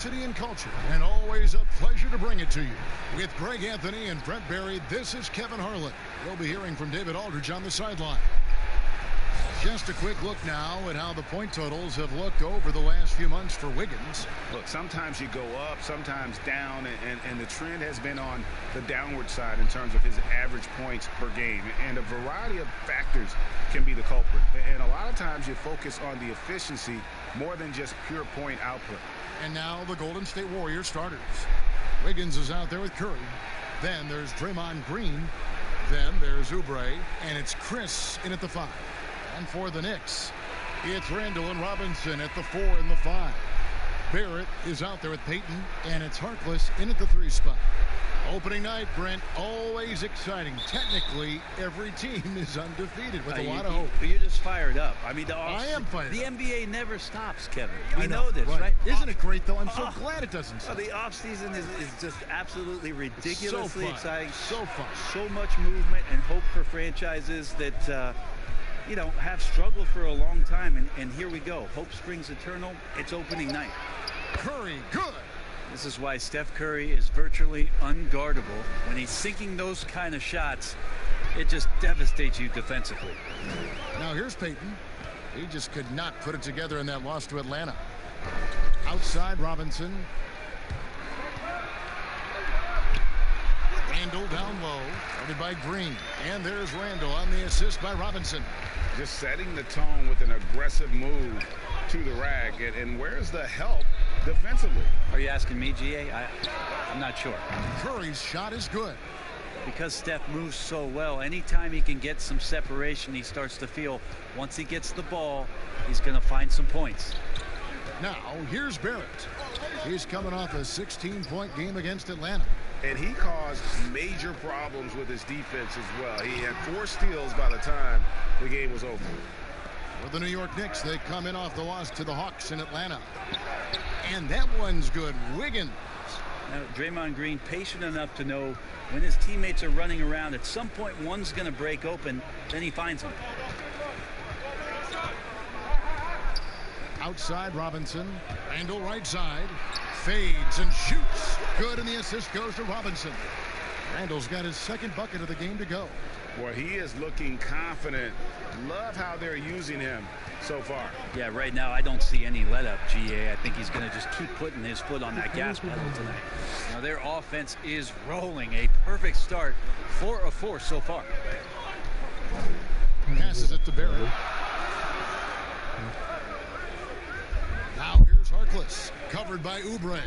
City and culture, and always a pleasure to bring it to you. With Greg Anthony and Brent Barry, this is Kevin Harlan. We'll be hearing from David Aldridge on the sideline. Just a quick look now at how the point totals have looked over the last few months for Wiggins. Look, sometimes you go up, sometimes down, and the trend has been on the downward side in terms of his average points per game. And a variety of factors can be the culprit. And a lot of times you focus on the efficiency more than just pure point output. And now the Golden State Warriors starters. Wiggins is out there with Curry. Then there's Draymond Green. Then there's Oubre. And it's Chris in at the 5. And for the Knicks, it's Randall and Robinson at the 4 and the 5. Barrett is out there with Payton. And it's Harkless in at the 3 spot. Opening night, Brent, always exciting. Technically, every team is undefeated with a lot of hope. You're just fired up. I mean, I am fired the up. NBA never stops, Kevin. We know this, right? Isn't it great, though? I'm so glad it doesn't stop. The offseason is just absolutely ridiculously exciting. So fun. So much movement and hope for franchises that, have struggled for a long time. And here we go. Hope springs eternal. It's opening night. Curry, good. This is why Steph Curry is virtually unguardable. When he's sinking those kind of shots, it just devastates you defensively. Now here's Payton. He just could not put it together in that loss to Atlanta. Outside Robinson. Randall down low, guarded by Green. And there's Randall on the assist by Robinson. Just setting the tone with an aggressive move to the rack. And where's the help defensively? Are you asking me, GA? I'm not sure. Curry's shot is good. Because Steph moves so well, anytime he can get some separation, he starts to feel once he gets the ball, he's going to find some points. Now, here's Barrett. He's coming off a 16-point game against Atlanta. And he caused major problems with his defense as well. He had 4 steals by the time the game was over. For the New York Knicks, they come in off the loss to the Hawks in Atlanta. And that one's good. Wiggins. Now, Draymond Green patient enough to know when his teammates are running around, at some point one's going to break open, then he finds them. Outside Robinson. Randall right side. Fades and shoots. Good, and the assist goes to Robinson. Randall's got his second bucket of the game to go. Boy, he is looking confident. Love how they're using him so far. Yeah, right now I don't see any let up, GA. I think he's going to just keep putting his foot on that gas pedal tonight. Now their offense is rolling. A perfect start. 4 of 4 so far. Passes it to Barrett. Now here's Harkless, covered by Oubre.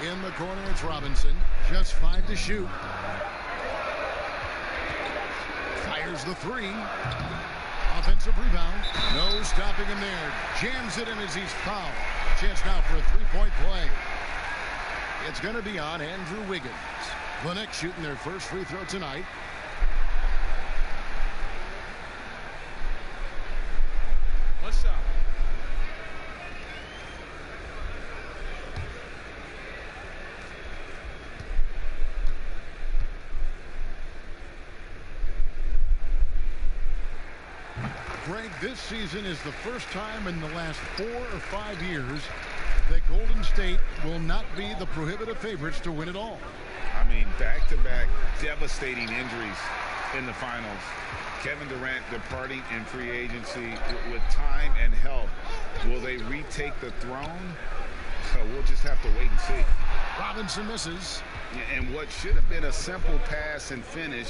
In the corner, it's Robinson. Just 5 to shoot. Fires the 3. Offensive rebound. No stopping him there. Jams it in as he's fouled. Chance now for a 3-point play. It's going to be on Andrew Wiggins. The Knicks shooting their first free throw tonight. What's up? Greg, this season is the first time in the last 4 or 5 years that Golden State will not be the prohibitive favorites to win it all. I mean, back-to-back devastating injuries in the finals. Kevin Durant departing in free agency with time and health. Will they retake the throne? We'll just have to wait and see. Robinson misses. And what should have been a simple pass and finish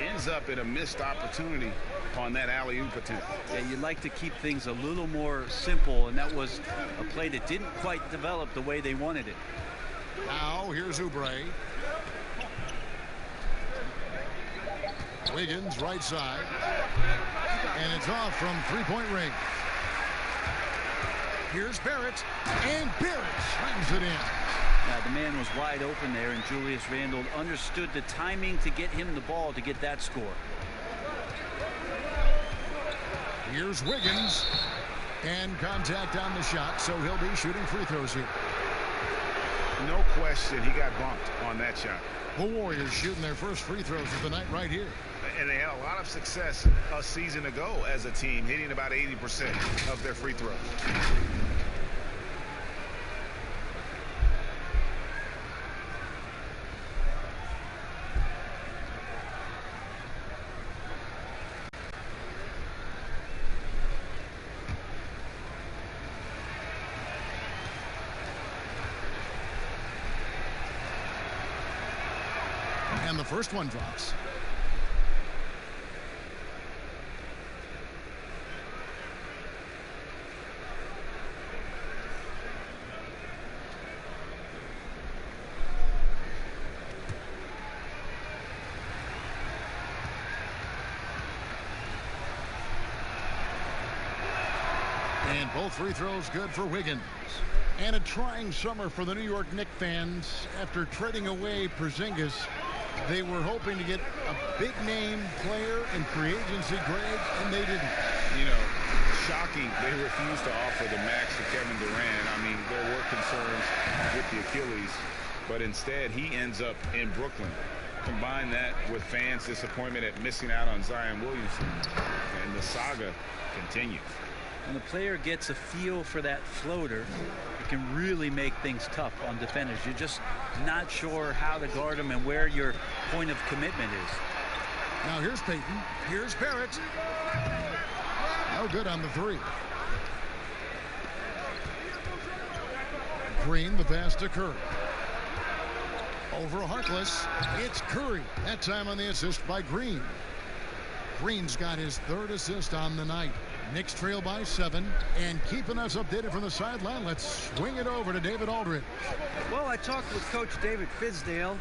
ends up in a missed opportunity on that alley-oop attempt. Yeah, you'd like to keep things a little more simple, and that was a play that didn't quite develop the way they wanted it. Now here's Oubre. Wiggins right side. And it's off from three-point range. Here's Barrett. And Barrett slams it in. Now, the man was wide open there, and Julius Randle understood the timing to get him the ball to get that score. Here's Wiggins. And contact on the shot, so he'll be shooting free throws here. No question, he got bumped on that shot. The Warriors shooting their first free throws of the night right here. And they had a lot of success a season ago as a team, hitting about 80% of their free throws. And the first one drops. And both free throws good for Wiggins. And a trying summer for the New York Knicks fans. After trading away Porzingis, they were hoping to get a big-name player in free agency grades, and they didn't. You know, shocking they refused to offer the max to Kevin Durant. I mean, there were concerns with the Achilles, but instead he ends up in Brooklyn. Combine that with fans' disappointment at missing out on Zion Williamson, and the saga continues. When a player gets a feel for that floater, it can really make things tough on defenders. You're just not sure how to guard them and where your point of commitment is. Now here's Payton. Here's Barrett. No good on the three. Green, the pass to Curry. Over Harkless. It's Curry. That time on the assist by Green. Green's got his third assist on the night. Knicks trail by 7, and keeping us updated from the sideline, let's swing it over to David Aldridge. Well, I talked with Coach David Fizdale.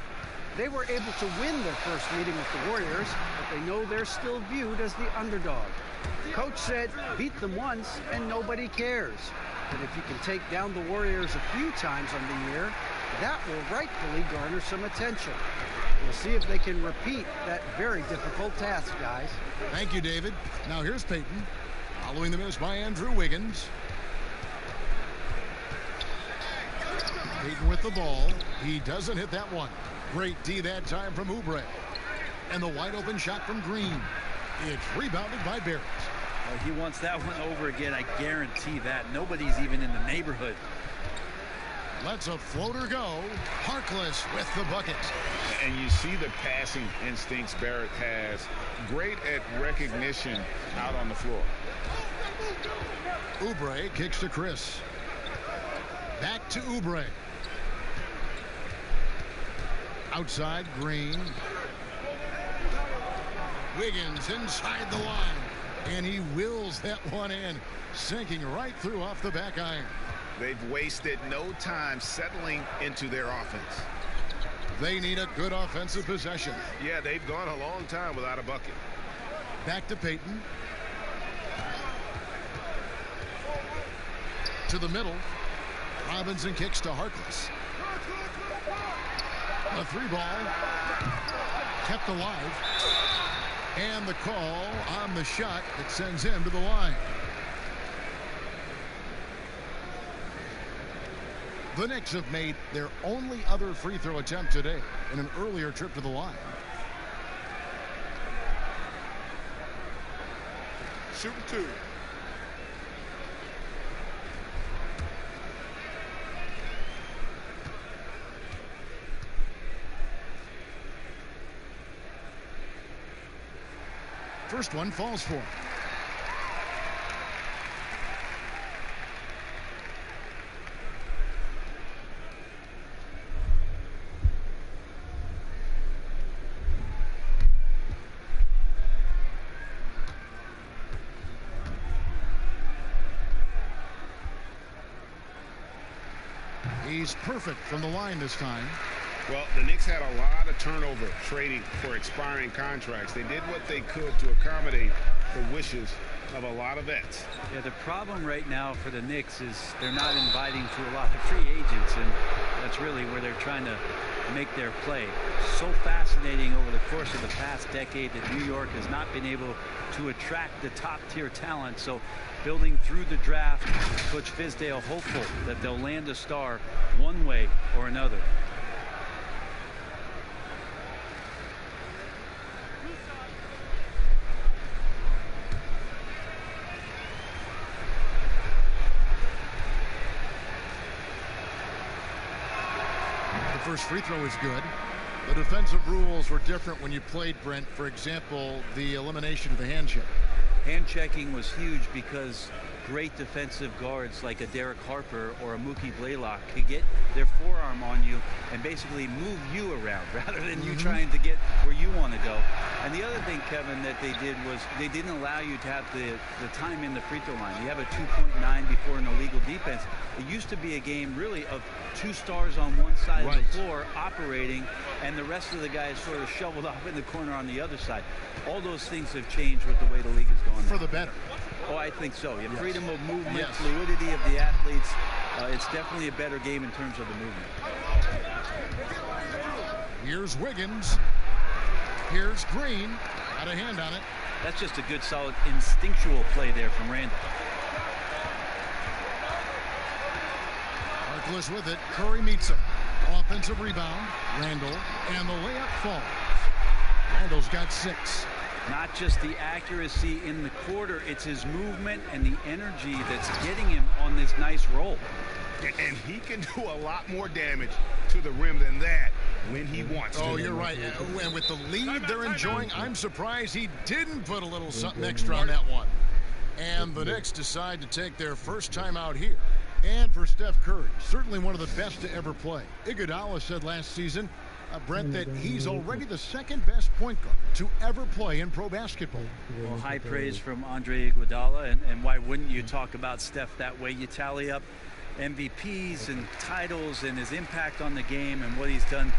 They were able to win their first meeting with the Warriors, but they know they're still viewed as the underdog. Coach said, beat them once and nobody cares. But if you can take down the Warriors a few times on the year, that will rightfully garner some attention. We'll see if they can repeat that very difficult task, guys. Thank you, David. Now here's Payton. Following the miss by Andrew Wiggins. Payton with the ball. He doesn't hit that one. Great D that time from Oubre. And the wide open shot from Green. It's rebounded by Barrett. Oh, he wants that one over again. I guarantee that. Nobody's even in the neighborhood. Lets a floater go. Harkless with the bucket. And you see the passing instincts Barrett has. Great at recognition out on the floor. Oubre kicks to Chris. Back to Oubre. Outside, Green. Wiggins inside the line. And he wills that one in. Sinking right through off the back iron. They've wasted no time settling into their offense. They need a good offensive possession. Yeah, they've gone a long time without a bucket. Back to Payton. To the middle. Robinson kicks to Harkless. A three ball. Kept alive. And the call on the shot that sends him to the line. The Knicks have made their only other free throw attempt today in an earlier trip to the line. Shooting two. First one falls for him. He's perfect from the line this time. Well, the Knicks had a lot of turnover trading for expiring contracts. They did what they could to accommodate the wishes of a lot of vets. Yeah, the problem right now for the Knicks is they're not inviting to a lot of free agents, and that's really where they're trying to make their play. So fascinating over the course of the past decade that New York has not been able to attract the top-tier talent. So building through the draft, Coach Fizdale hopeful that they'll land a star one way or another. First free throw is good. The defensive rules were different when you played, Brent. For example, the elimination of the hand check. Hand checking was huge because great defensive guards like a Derek Harper or a Mookie Blaylock could get their forearm on you and basically move you around rather than you trying to get where you want to go. And the other thing, Kevin, that they did was they didn't allow you to have the time in the free throw line. You have a 2.9 before an illegal defense. It used to be a game really of 2 stars on one side of the floor operating, and the rest of the guys sort of shoveled off in the corner on the other side. All those things have changed with the way the league is going. For the better. Oh, I think so. Yeah, freedom of movement, fluidity of the athletes. It's definitely a better game in terms of the movement. Here's Wiggins. Here's Green. Got a hand on it. That's just a good, solid, instinctual play there from Randall. Harkless with it. Curry meets him. Offensive rebound. Randall. And the layup falls. Randall's got 6. Not just the accuracy in the quarter, it's his movement and the energy that's getting him on this nice roll. And he can do a lot more damage to the rim than that when he wants to. Oh, you're right. And with the lead they're enjoying, I'm surprised he didn't put a little something extra on that one. And the Knicks decide to take their first time out here. And for Steph Curry, certainly one of the best to ever play. Iguodala said last season, Brent, that he's already the second best point guard to ever play in pro basketball. Well, high praise from Andre Iguodala, and why wouldn't you talk about Steph that way? You tally up MVPs and titles and his impact on the game and what he's done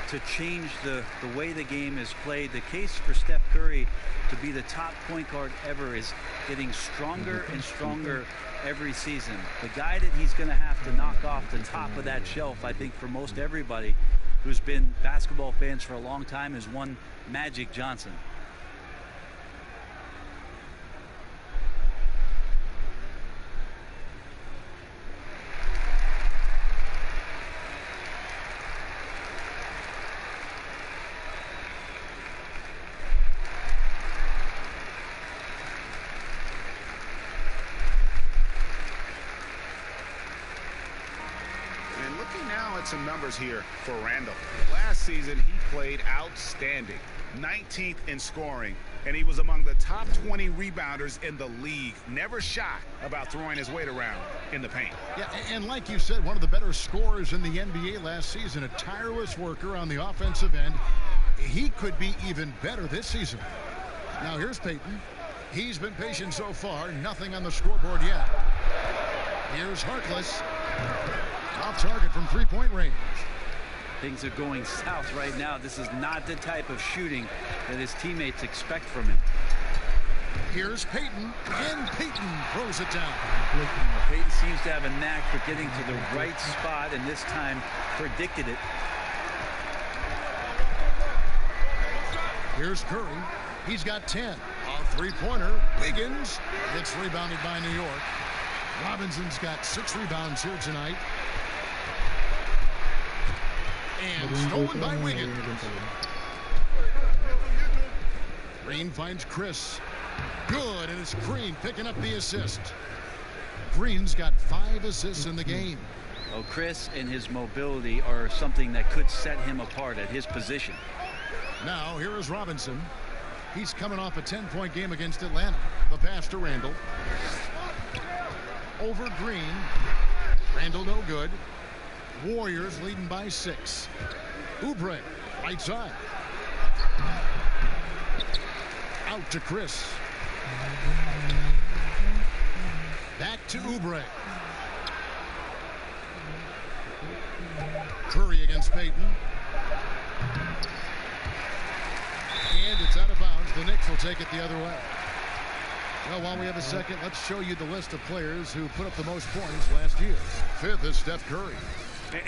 to change the way the game is played. The case for Steph Curry to be the top point guard ever is getting stronger and stronger every season. The guy that he's going to have to knock off the top of that shelf, I think, for most everybody who's been basketball fans for a long time, is one Magic Johnson. Some numbers here for Randall. Last season he played outstanding, 19th in scoring, and he was among the top 20 rebounders in the league. Never shy about throwing his weight around in the paint. Yeah, and like you said, one of the better scorers in the NBA last season, a tireless worker on the offensive end. He could be even better this season. Now here's Payton. He's been patient so far, nothing on the scoreboard yet. Here's Harkless. Off target from three-point range. Things are going south right now. This is not the type of shooting that his teammates expect from him. Here's Payton, and Payton throws it down. Payton seems to have a knack for getting to the right spot, and this time predicted it. Here's Curry. He's got 10. A three-pointer. Wiggins. It's rebounded by New York. Robinson's got 6 rebounds here tonight. And stolen by Wiggins. Green finds Chris. Good, and it's Green picking up the assist. Green's got 5 assists in the game. Oh, Chris and his mobility are something that could set him apart at his position. Now, here is Robinson. He's coming off a 10-point game against Atlanta. The pass to Randall. Over Green. Randall no good. Warriors leading by 6. Oubre, right side. Out to Chris. Back to Oubre. Curry against Payton. And it's out of bounds. The Knicks will take it the other way. Well, while we have a second, let's show you the list of players who put up the most points last year. 5th is Steph Curry.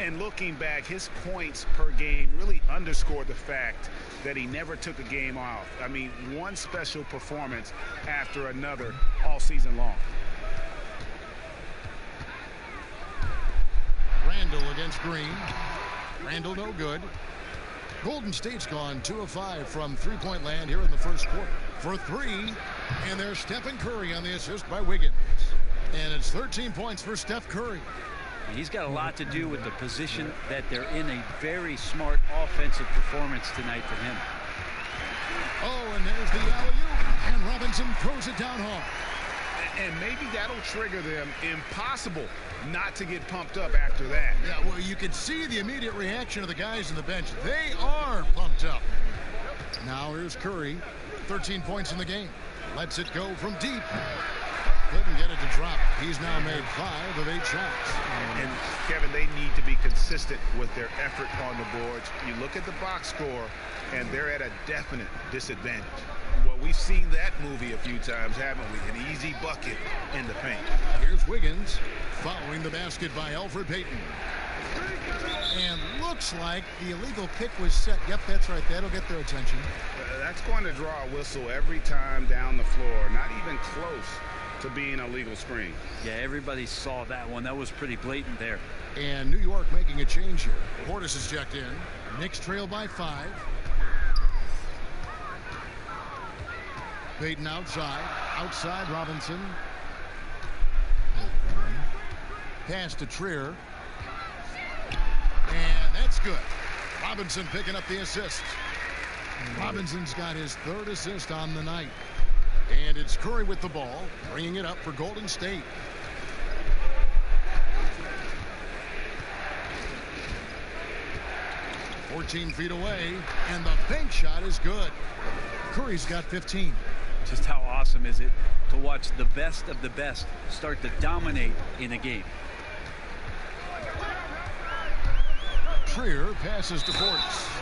And looking back, his points per game really underscored the fact that he never took a game off. I mean, one special performance after another all season long. Randall against Green. Randall no good. Golden State's gone 2 of 5 from three-point land here in the first quarter. For 3, and there's Stephen Curry on the assist by Wiggins. And it's 13 points for Steph Curry. He's got a lot to do with the position that they're in. A very smart offensive performance tonight from him. Oh, and there's the alley-oop, and Robinson throws it down hard. And maybe that'll trigger them. Impossible not to get pumped up after that. Yeah, well, you can see the immediate reaction of the guys on the bench. They are pumped up. Now here's Curry, 13 points in the game. Lets it go from deep. Couldn't get it to drop. He's now made 5 of 8 shots. And, Kevin, they need to be consistent with their effort on the boards. You look at the box score, and they're at a definite disadvantage. Well, we've seen that movie a few times, haven't we? An easy bucket in the paint. Here's Wiggins following the basket by Elfrid Payton. And looks like the illegal pick was set. Yep, that's right. That'll get their attention. That's going to draw a whistle every time down the floor. Not even close to being a legal screen. Yeah, everybody saw that one. That was pretty blatant there. And New York making a change here. Portis is checked in. Knicks trail by 5. Payton outside. Outside Robinson. Pass to Trier. And that's good. Robinson picking up the assist. Robinson's got his 3rd assist on the night. And it's Curry with the ball, bringing it up for Golden State. "14 feet away, and the bank shot is good. Curry's got 15. Just how awesome is it to watch the best of the best start to dominate in a game? Trier passes to Portis.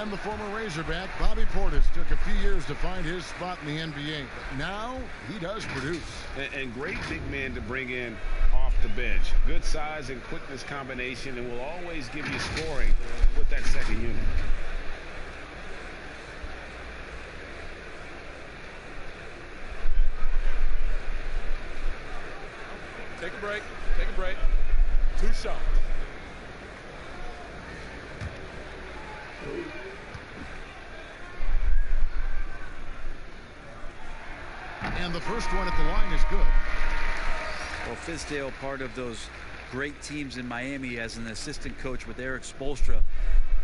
And the former Razorback, Bobby Portis, took a few years to find his spot in the NBA. But now he does produce. And great big man to bring in off the bench. Good size and quickness combination, and will always give you scoring with that second unit. Take a break. Take a break. 2 shots. And the first one at the line is good. Well, Fizdale, part of those great teams in Miami as an assistant coach with Eric Spoelstra.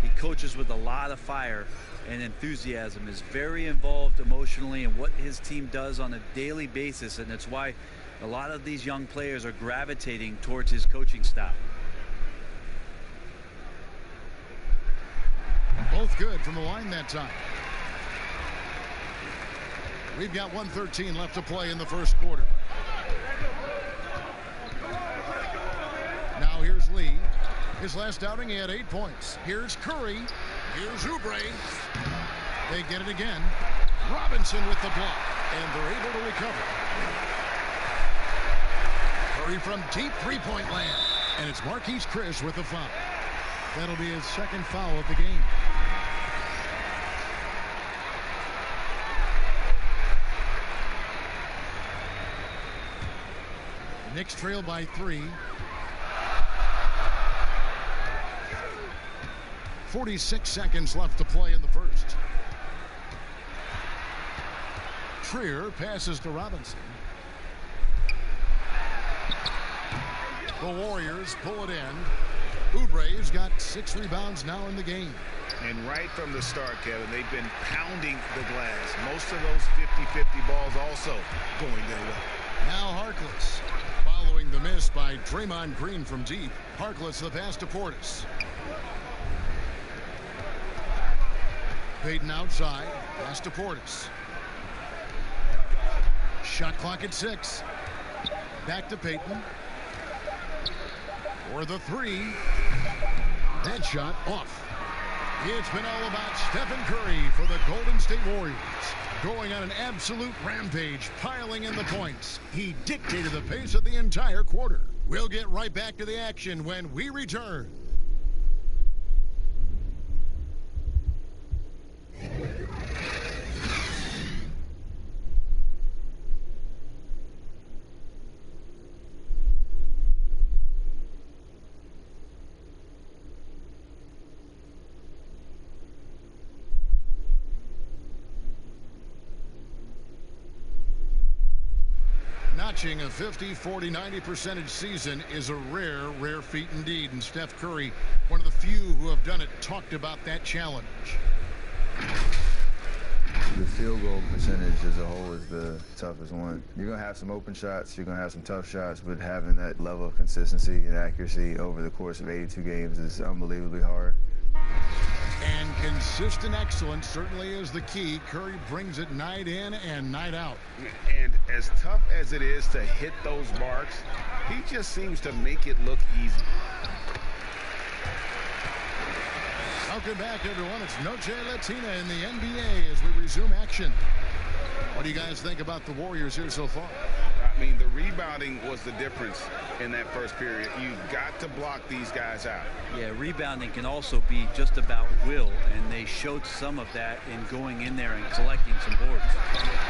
He coaches with a lot of fire and enthusiasm, is very involved emotionally in what his team does on a daily basis, and it's why a lot of these young players are gravitating towards his coaching style. Both good from the line that time. We've got 1:13 left to play in the first quarter. Now here's Lee. His last outing, he had 8 points. Here's Curry. Here's Oubre. They get it again. Robinson with the block, and they're able to recover. Curry from deep three-point land, and it's Marquise Chris with the foul. That'll be his 2nd foul of the game. Knicks trail by 3. 46 seconds left to play in the first. Trier passes to Robinson. The Warriors pull it in. Oubre's got 6 rebounds now in the game. And right from the start, Kevin, they've been pounding the glass. Most of those 50-50 balls also going their way. Now Harkless. Following the miss by Draymond Green from deep. Harkless the pass to Portis. Payton outside. Pass to Portis. Shot clock at 6. Back to Payton. For the 3. That shot off. It's been all about Stephen Curry for the Golden State Warriors. Going on an absolute rampage, piling in the points. He dictated the pace of the entire quarter. We'll get right back to the action when we return. Notching a 50, 40, 90% season is a rare, rare feat indeed. And Steph Curry, one of the few who have done it, talked about that challenge. The field goal percentage as a whole is the toughest one. You're going to have some open shots, you're going to have some tough shots, but having that level of consistency and accuracy over the course of 82 games is unbelievably hard. And consistent excellence certainly is the key. Curry brings it night in and night out. And as tough as it is to hit those marks, he just seems to make it look easy. Welcome back, everyone. It's Noche Latina in the NBA as we resume action. What do you guys think about the Warriors here so far? I mean, the rebounding was the difference in that first period. You've got to block these guys out. Yeah, rebounding can also be just about will, and they showed some of that in going in there and collecting some boards.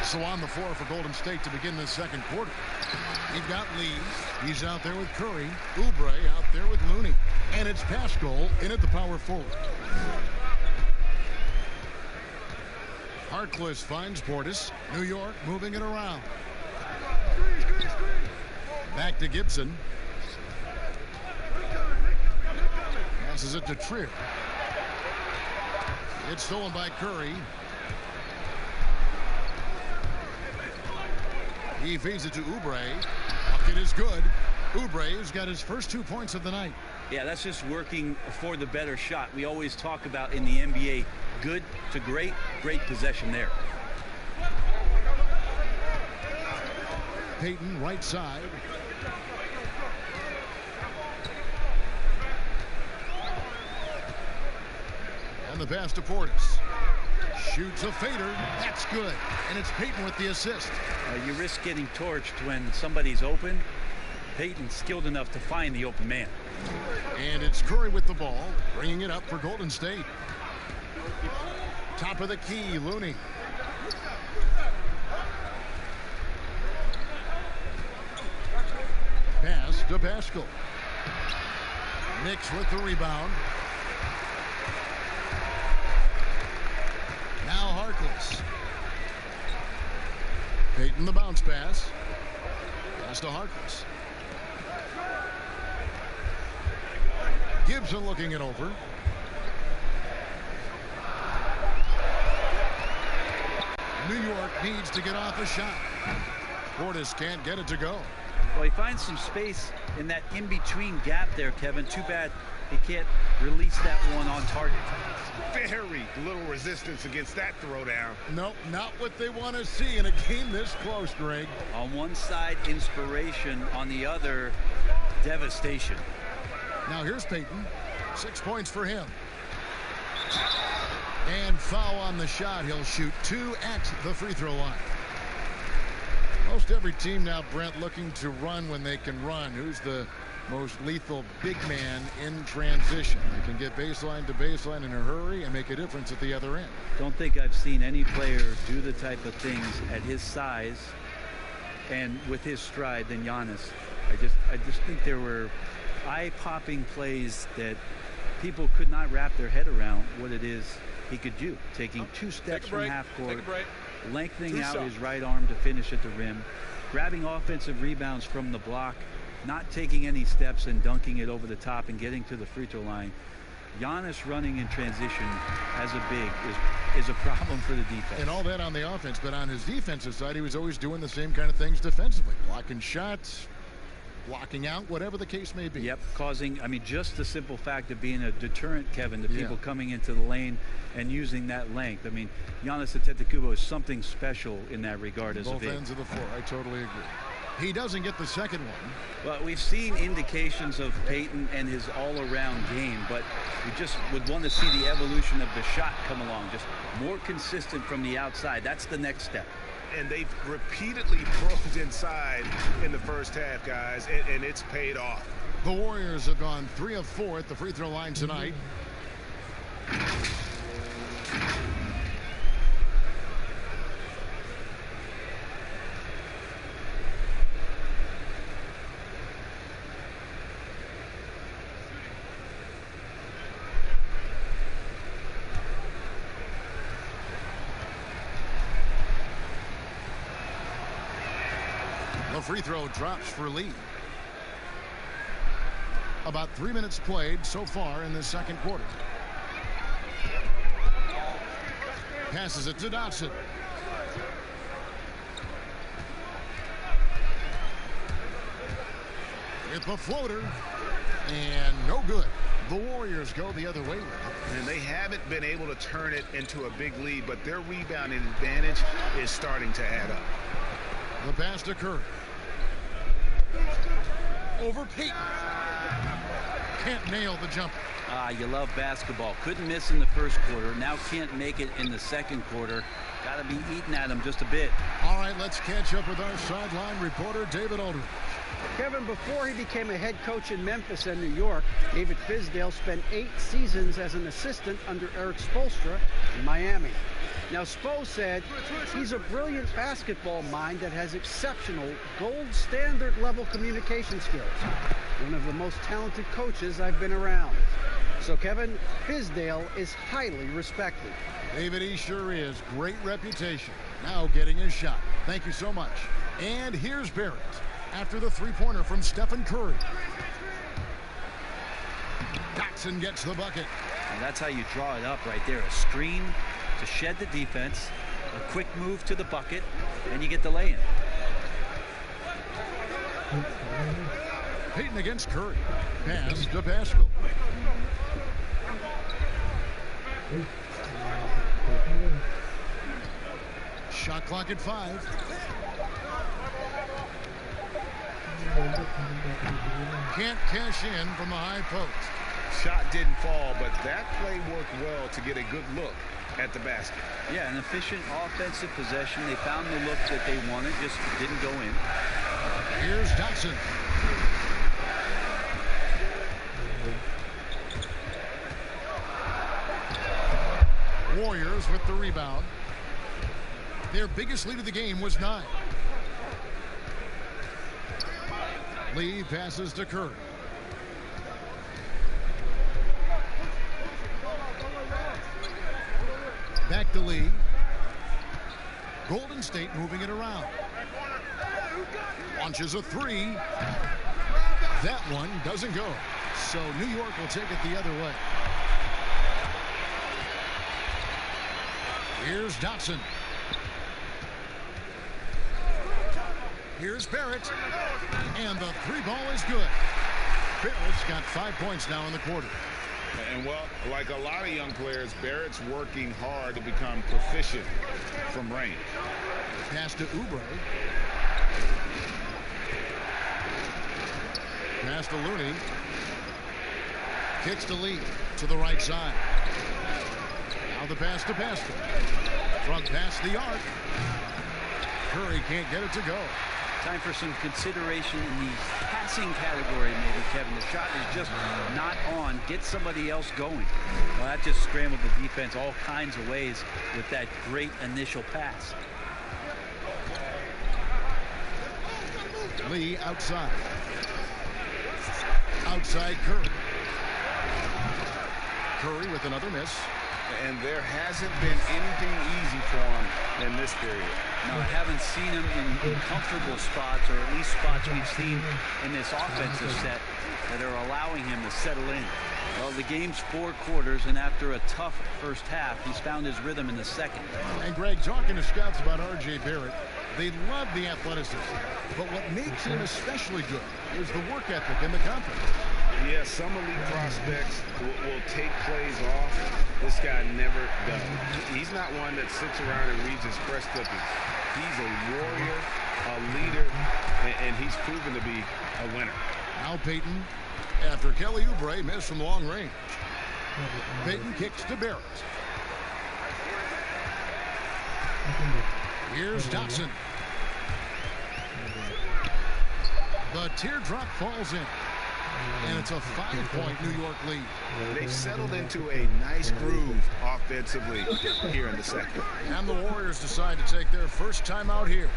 So on the floor for Golden State to begin this second quarter. You've got Lee. He's out there with Curry. Oubre out there with Looney. And it's Pascal in at the power forward. Harkless finds Portis. New York moving it around. Back to Gibson. Passes it to Trier. It's stolen by Curry. He feeds it to Oubre. Bucket is good. Oubre's got his first 2 points of the night. Yeah, that's just working for the better shot. We always talk about in the NBA, good to great, great possession there. Payton right side. And the pass to Portis. Shoots a fader. That's good. And it's Payton with the assist. You risk getting torched when somebody's open. Payton's skilled enough to find the open man. And it's Curry with the ball, bringing it up for Golden State. Top of the key, Looney. Pass to Pascal. Knicks with the rebound. Now Harkless. Payton the bounce pass. Pass to Harkless. Gibson looking it over. New York needs to get off a shot. Portis can't get it to go. Well, he finds some space in that in-between gap there, Kevin. Too bad he can't release that one on target. Very little resistance against that throwdown. Nope, not what they want to see in a game this close, Greg. On one side, inspiration. On the other, devastation. Now here's Payton. 6 points for him. And foul on the shot. He'll shoot 2 at the free throw line. Most every team now, Brent, looking to run when they can run. Who's the most lethal big man in transition? They can get baseline to baseline in a hurry and make a difference at the other end. Don't think I've seen any player do the type of things at his size and with his stride than Giannis. I just think there were eye-popping plays that people could not wrap their head around what it is he could do. Taking 2 steps from half court, lengthening out his right arm to finish at the rim, grabbing offensive rebounds from the block, not taking any steps and dunking it over the top and getting to the free throw line. Giannis running in transition as a big is a problem for the defense. And all that on the offense, but on his defensive side, he was always doing the same kind of things defensively. Blocking shots, blocking out, whatever the case may be. Yep, causing, I mean, just the simple fact of being a deterrent, Kevin, to people coming into the lane and using that length. I mean, Giannis Antetokounmpo is something special in that regard as a big. Both ends of the floor, I totally agree. He doesn't get the second one. Well, we've seen indications of Payton and his all-around game, but we just would want to see the evolution of the shot come along, just more consistent from the outside. That's the next step. And they've repeatedly probed inside in the first half, guys, and it's paid off. The Warriors have gone 3 of 4 at the free throw line tonight. The free throw drops for Lee. About 3 minutes played so far in the second quarter. Passes it to Dotson. With the floater. And no good. The Warriors go the other way with it. And they haven't been able to turn it into a big lead, but their rebounding advantage is starting to add up. The pass to Curry. Over Peyton. Can't nail the jumper. You love basketball. Couldn't miss in the first quarter. Now can't make it in the second quarter. Got to be eating at him just a bit. All right, let's catch up with our sideline reporter, David Aldridge. Kevin, before he became a head coach in Memphis and New York, David Fizdale spent 8 seasons as an assistant under Eric Spoelstra in Miami. Now, Spo said he's a brilliant basketball mind that has exceptional gold standard level communication skills. One of the most talented coaches I've been around. So, Kevin, Fizdale is highly respected. David, he sure is. Great reputation. Now getting his shot. Thank you so much. And here's Barrett after the three-pointer from Stephen Curry. Dotson gets the bucket. And that's how you draw it up right there. A screen to shed the defense, a quick move to the bucket, and you get the lay-in. Peyton against Curry. Pass to Pascal. Shot clock at 5. Can't cash in from the high post. Shot didn't fall, but that play worked well to get a good look at the basket. Yeah, an efficient offensive possession. They found the look that they wanted, just didn't go in. Here's Dotson. Warriors with the rebound. Their biggest lead of the game was 9. Lee passes to Curry. Back to Lee. Golden State moving it around. Launches a 3. That one doesn't go. So New York will take it the other way. Here's Dotson. Here's Barrett. And the 3 ball is good. Barrett's got 5 points now in the quarter. And, well, like a lot of young players, Barrett's working hard to become proficient from range. Pass to Oubre. Pass to Looney. Kicks to Lee to the right side. Now the pass to Pascal. Front pass the arc. Curry can't get it to go. Time for some consideration in the passing category, maybe, Kevin. The shot is just not on. Get somebody else going. Well, that just scrambled the defense all kinds of ways with that great initial pass. Lee outside. Outside Curry. Curry with another miss. And there hasn't been anything easy for him in this period. No, I haven't seen him in comfortable spots, or at least spots we've seen in this offensive set that are allowing him to settle in. Well, the game's 4 quarters, and after a tough first half, he's found his rhythm in the second. And Greg, talking to scouts about R.J. Barrett, they love the athleticism. But what makes him especially good is the work ethic and the confidence. Yes, some elite prospects will take plays off. This guy never does. He's not one that sits around and reads his press clippings. He's a warrior, a leader, and he's proven to be a winner. Now Peyton, after Kelly Oubre missed from long range. Peyton kicks to Barrett. Here's Dotson. The teardrop falls in. And it's a 5-point New York lead. They've settled into a nice groove offensively here in the second. And the Warriors decide to take their first time out here.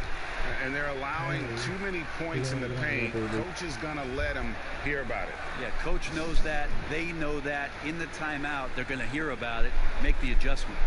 And they're allowing too many points in the paint. Coach is going to let them hear about it. Yeah, coach knows that. They know that. In the timeout, they're going to hear about it, make the adjustment.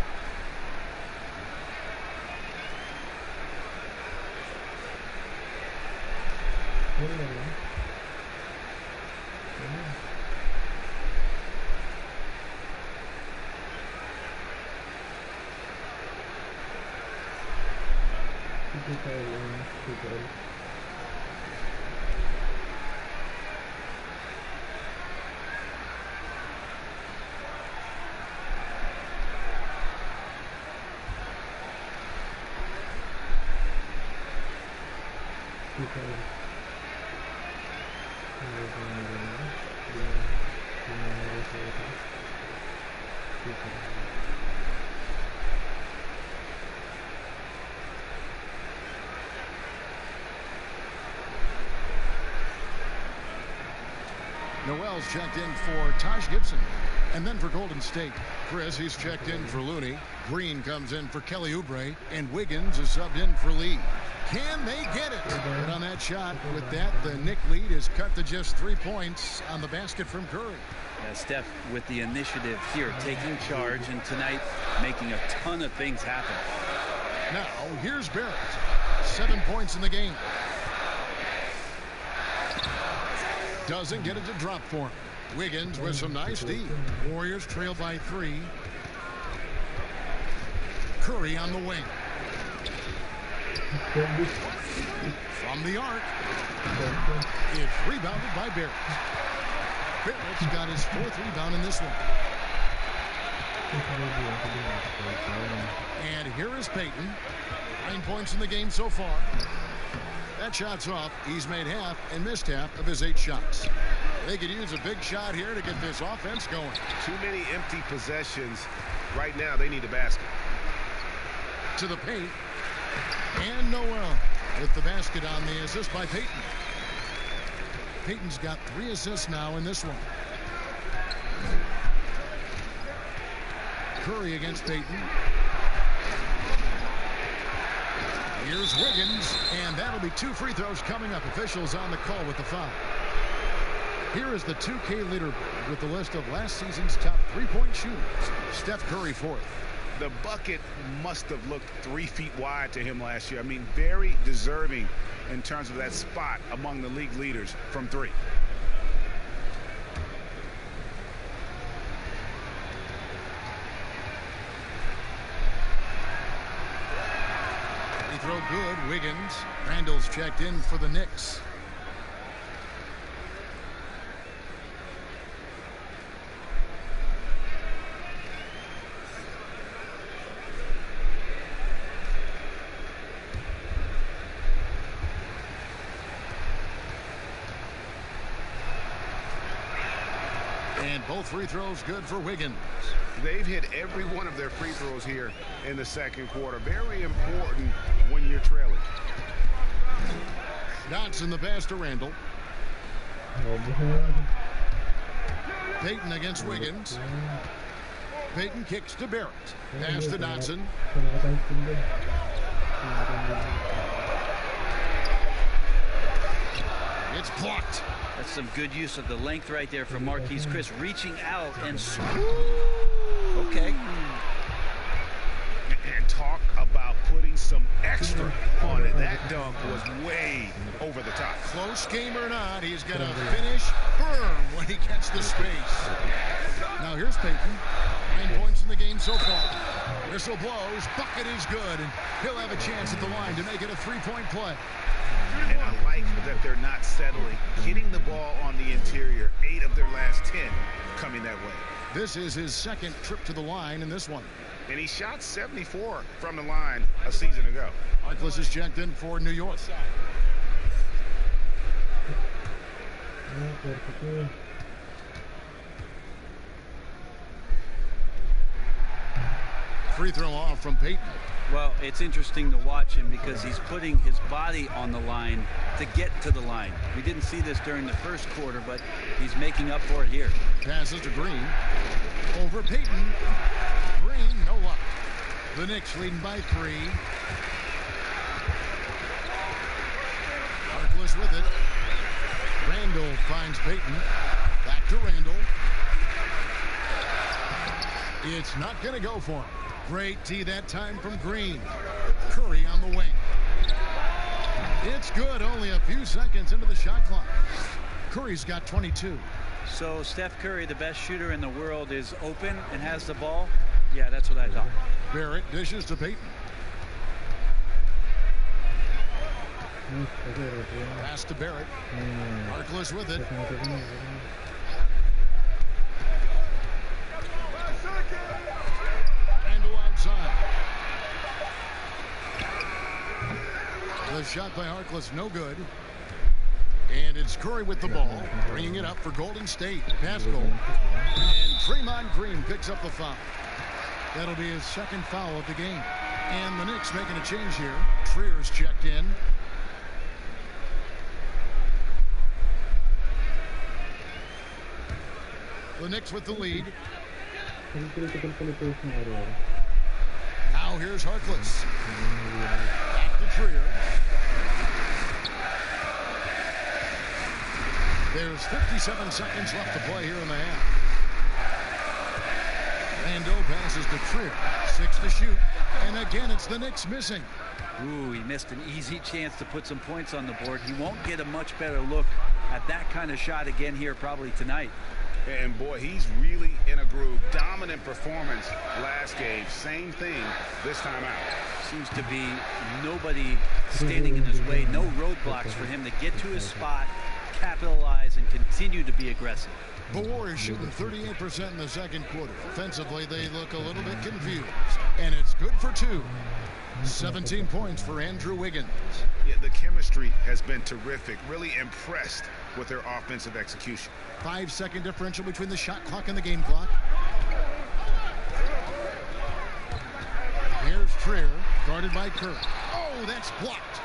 Noel's checked in for Taj Gibson. And then for Golden State, Chris, he's checked in for Looney. Green comes in for Kelly Oubre. And Wiggins is subbed in for Lee. Can they get it? And on that shot, with that, the Knick lead is cut to just 3 points on the basket from Curry. Yeah, Steph with the initiative here, taking charge, and tonight making a ton of things happen. Now, here's Barrett. 7 points in the game. Doesn't get it to drop for him. Wiggins with some nice D. Warriors trail by 3. Curry on the wing. From the arc. It's rebounded by Barrett. Barrett's got his 4th rebound in this one. And here is Payton. 9 points in the game so far. That shot's off. He's made half and missed half of his 8 shots. They could use a big shot here to get this offense going. Too many empty possessions. Right now, they need a basket. To the paint. And Noel with the basket on the assist by Payton. Payton's got 3 assists now in this one. Curry against Payton. Here's Wiggins, and that'll be 2 free throws coming up. Officials on the call with the foul. Here is the 2K leaderboard with the list of last season's top 3-point shooters. Steph Curry 4th. The bucket must have looked 3 feet wide to him last year. I mean, very deserving in terms of that spot among the league leaders from 3. Throw good. Wiggins. Randall's checked in for the Knicks. And both free throws good for Wiggins. They've hit every one of their free throws here in the second quarter. Very important when you're trailing. Dotson the pass to Randall. Payton against Wiggins. Payton kicks to Barrett. Pass to Dotson. It's blocked. That's some good use of the length right there from Marquise Chris, reaching out and okay. And talk about putting some extra on it. That dunk was way over the top. Close game or not, he's going to finish firm when he gets the space. Now here's Payton. 9 points in the game so far. Whistle blows. Bucket is good, and he'll have a chance at the line to make it a 3-point play. And I like that they're not settling. Hitting the ball on the interior. 8 of their last 10 coming that way. This is his 2nd trip to the line in this one. And he shot 74 from the line a season ago. Harkless is checked in for New York. Free throw off from Payton. Well, it's interesting to watch him because he's putting his body on the line to get to the line. We didn't see this during the first quarter, but he's making up for it here. Passes to Green. Over Payton. Green, no luck. The Knicks leading by 3. Harkless with it. Randall finds Payton. Back to Randall. It's not going to go for him. Great tee that time from Green. Curry on the wing. It's good. Only a few seconds into the shot clock. Curry's got 22. So Steph Curry, the best shooter in the world, is open and has the ball? Yeah, that's what I thought. Barrett dishes to Payton. Pass to Barrett. Harkless with it. Handle outside. The shot by Harkless, no good. And it's Curry with the ball, bringing it up for Golden State. Pascal. And Draymond Green picks up the foul. That'll be his second foul of the game. And the Knicks making a change here. Trier's checked in. The Knicks with the lead. Now here's Harkless. Back to Trier. There's 57 seconds left to play here in the half. Rando passes to Trier. 6 to shoot. And again, it's the Knicks missing. Ooh, he missed an easy chance to put some points on the board. He won't get a much better look at that kind of shot again here probably tonight. And boy, he's really in a groove. Dominant performance last game. Same thing this time out. Seems to be nobody standing in his way. No roadblocks for him to get to his spot, capitalize, and continue to be aggressive. The Warriors shooting 38% in the second quarter. Offensively, they look a little bit confused. And it's good for 2. 17 points for Andrew Wiggins. Yeah, the chemistry has been terrific. Really impressed with their offensive execution. 5-second differential between the shot clock and the game clock. Here's Trier, guarded by Curry. Oh, that's blocked.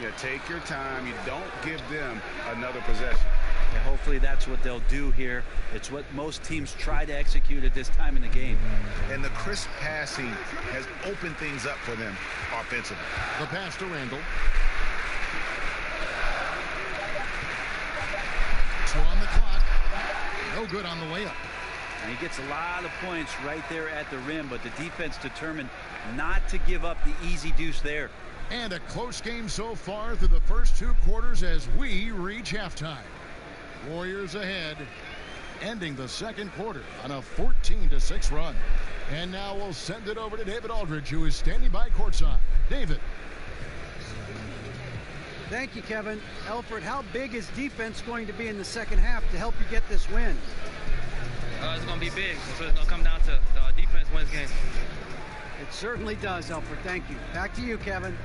Yeah, take your time. You don't give them another possession. And hopefully that's what they'll do here. It's what most teams try to execute at this time in the game. And the crisp passing has opened things up for them offensively. The pass to Randall. 2 on the clock. No good on the layup. And he gets a lot of points right there at the rim, but the defense determined not to give up the easy deuce there. And a close game so far through the first 2 quarters as we reach halftime. Warriors ahead, ending the second quarter on a 14-6 run. And now we'll send it over to David Aldridge, who is standing by courtside. David. Thank you, Kevin. Alfred, how big is defense going to be in the second half to help you get this win? It's going to be big. So it's going to come down to defense wins games. It certainly does, Alfred. Thank you. Back to you, Kevin.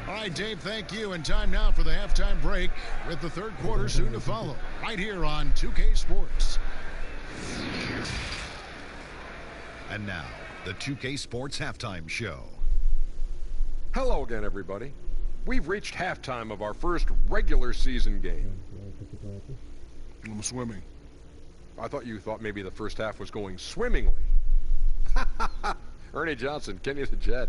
All right, Dave, thank you. And time now for the halftime break with the third quarter soon to follow right here on 2K Sports. And now, the 2K Sports Halftime Show. Hello again, everybody. We've reached halftime of our first regular season game. I'm swimming. I thought you thought maybe the first half was going swimmingly. Ernie Johnson, Kenny the Jet.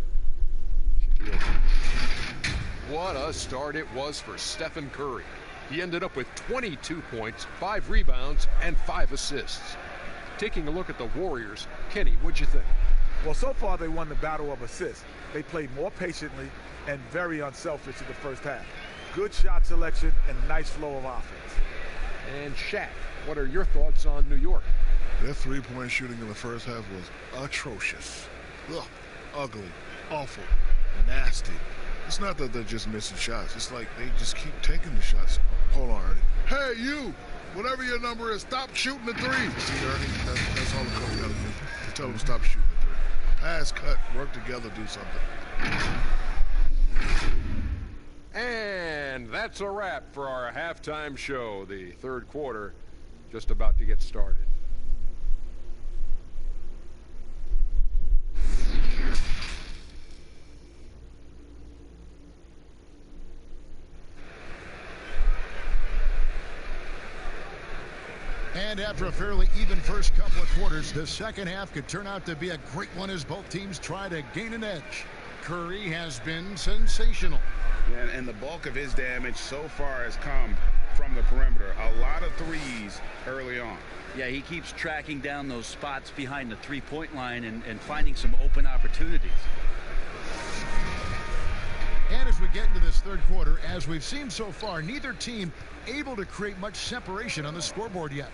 What a start it was for Stephen Curry. He ended up with 22 points, 5 rebounds, and 5 assists. Taking a look at the Warriors, Kenny, what'd you think? Well, so far they won the battle of assists. They played more patiently and very unselfish in the first half. Good shot selection and nice flow of offense. And Shaq, what are your thoughts on New York? Their three-point shooting in the first half was atrocious. Ugh, ugly, awful, nasty. It's not that they're just missing shots. It's like they just keep taking the shots. Hold on, Ernie. Hey, you! Whatever your number is, stop shooting the three. See, Ernie, that's all the coach got to do. Tell them to stop shooting the three. Pass, cut, work together, do something. And that's a wrap for our halftime show. The third quarter just about to get started. And after a fairly even first couple of quarters, the second half could turn out to be a great one as both teams try to gain an edge. Curry has been sensational. And the bulk of his damage so far has come from the perimeter. A lot of threes early on. Yeah, he keeps tracking down those spots behind the three-point line and finding some open opportunities. And as we get into this third quarter, as we've seen so far, neither team able to create much separation on the scoreboard yet.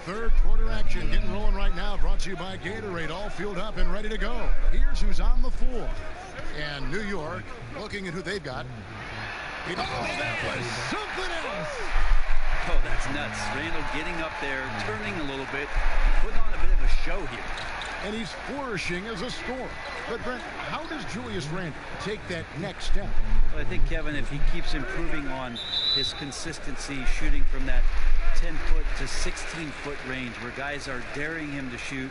Third quarter action getting rolling right now, brought to you by Gatorade, all fueled up and ready to go. Here's who's on the floor. And New York, looking at who they've got. Oh, that was something else. Oh, that's nuts. Randall getting up there, turning a little bit, putting on a bit of a show here. And he's flourishing as a scorer. But, Brent, how does Julius Randle take that next step? Well, I think, Kevin, if he keeps improving on his consistency, shooting from that 10-foot to 16-foot range where guys are daring him to shoot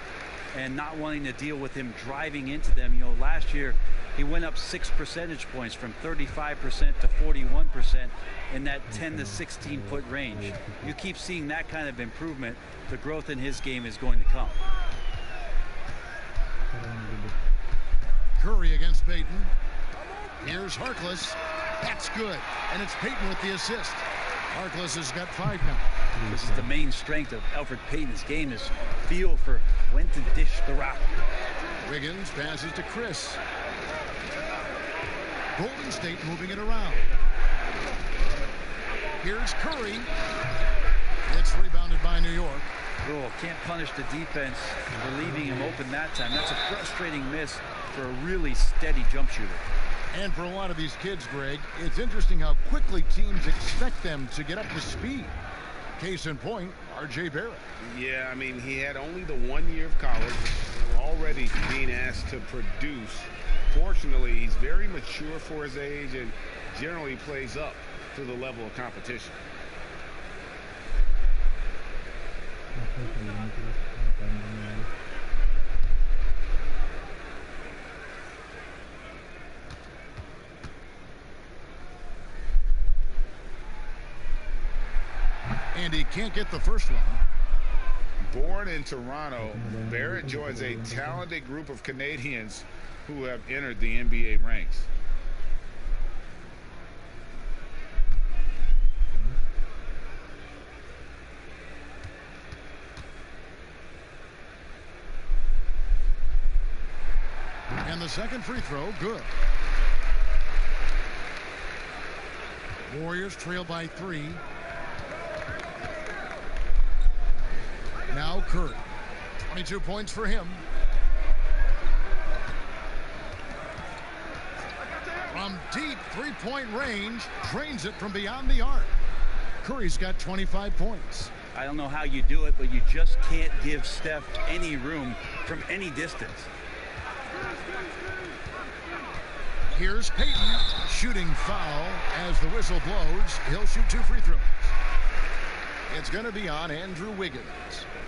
and not wanting to deal with him driving into them. You know, last year he went up 6 percentage points from 35% to 41% in that 10 to 16-foot range. You keep seeing that kind of improvement, the growth in his game is going to come. Curry against Payton. Here's Harkless. That's good. And it's Payton with the assist. Harkless has got 5 now. This is the main strength of Elfrid Payton's game, is feel for when to dish the rock. Wiggins passes to Chris. Golden State moving it around. Here's Curry. It's rebounded by New York. Oh, can't punish the defense for leaving him open that time. That's a frustrating miss for a really steady jump shooter. And for a lot of these kids, Greg, it's interesting how quickly teams expect them to get up to speed. Case in point, R.J. Barrett. Yeah, I mean, he had only the 1 year of college, already being asked to produce. Fortunately, he's very mature for his age and generally plays up to the level of competition. And he can't get the first one. Born in Toronto, Barrett joins a talented group of Canadians who have entered the NBA ranks. And the second free throw, good. Warriors trail by 3. Now Curry. 22 points for him. From deep three-point range, drains it from beyond the arc. Curry's got 25 points. I don't know how you do it, but you just can't give Steph any room from any distance. Here's Payton, shooting foul as the whistle blows. He'll shoot 2 free throws. It's going to be on Andrew Wiggins.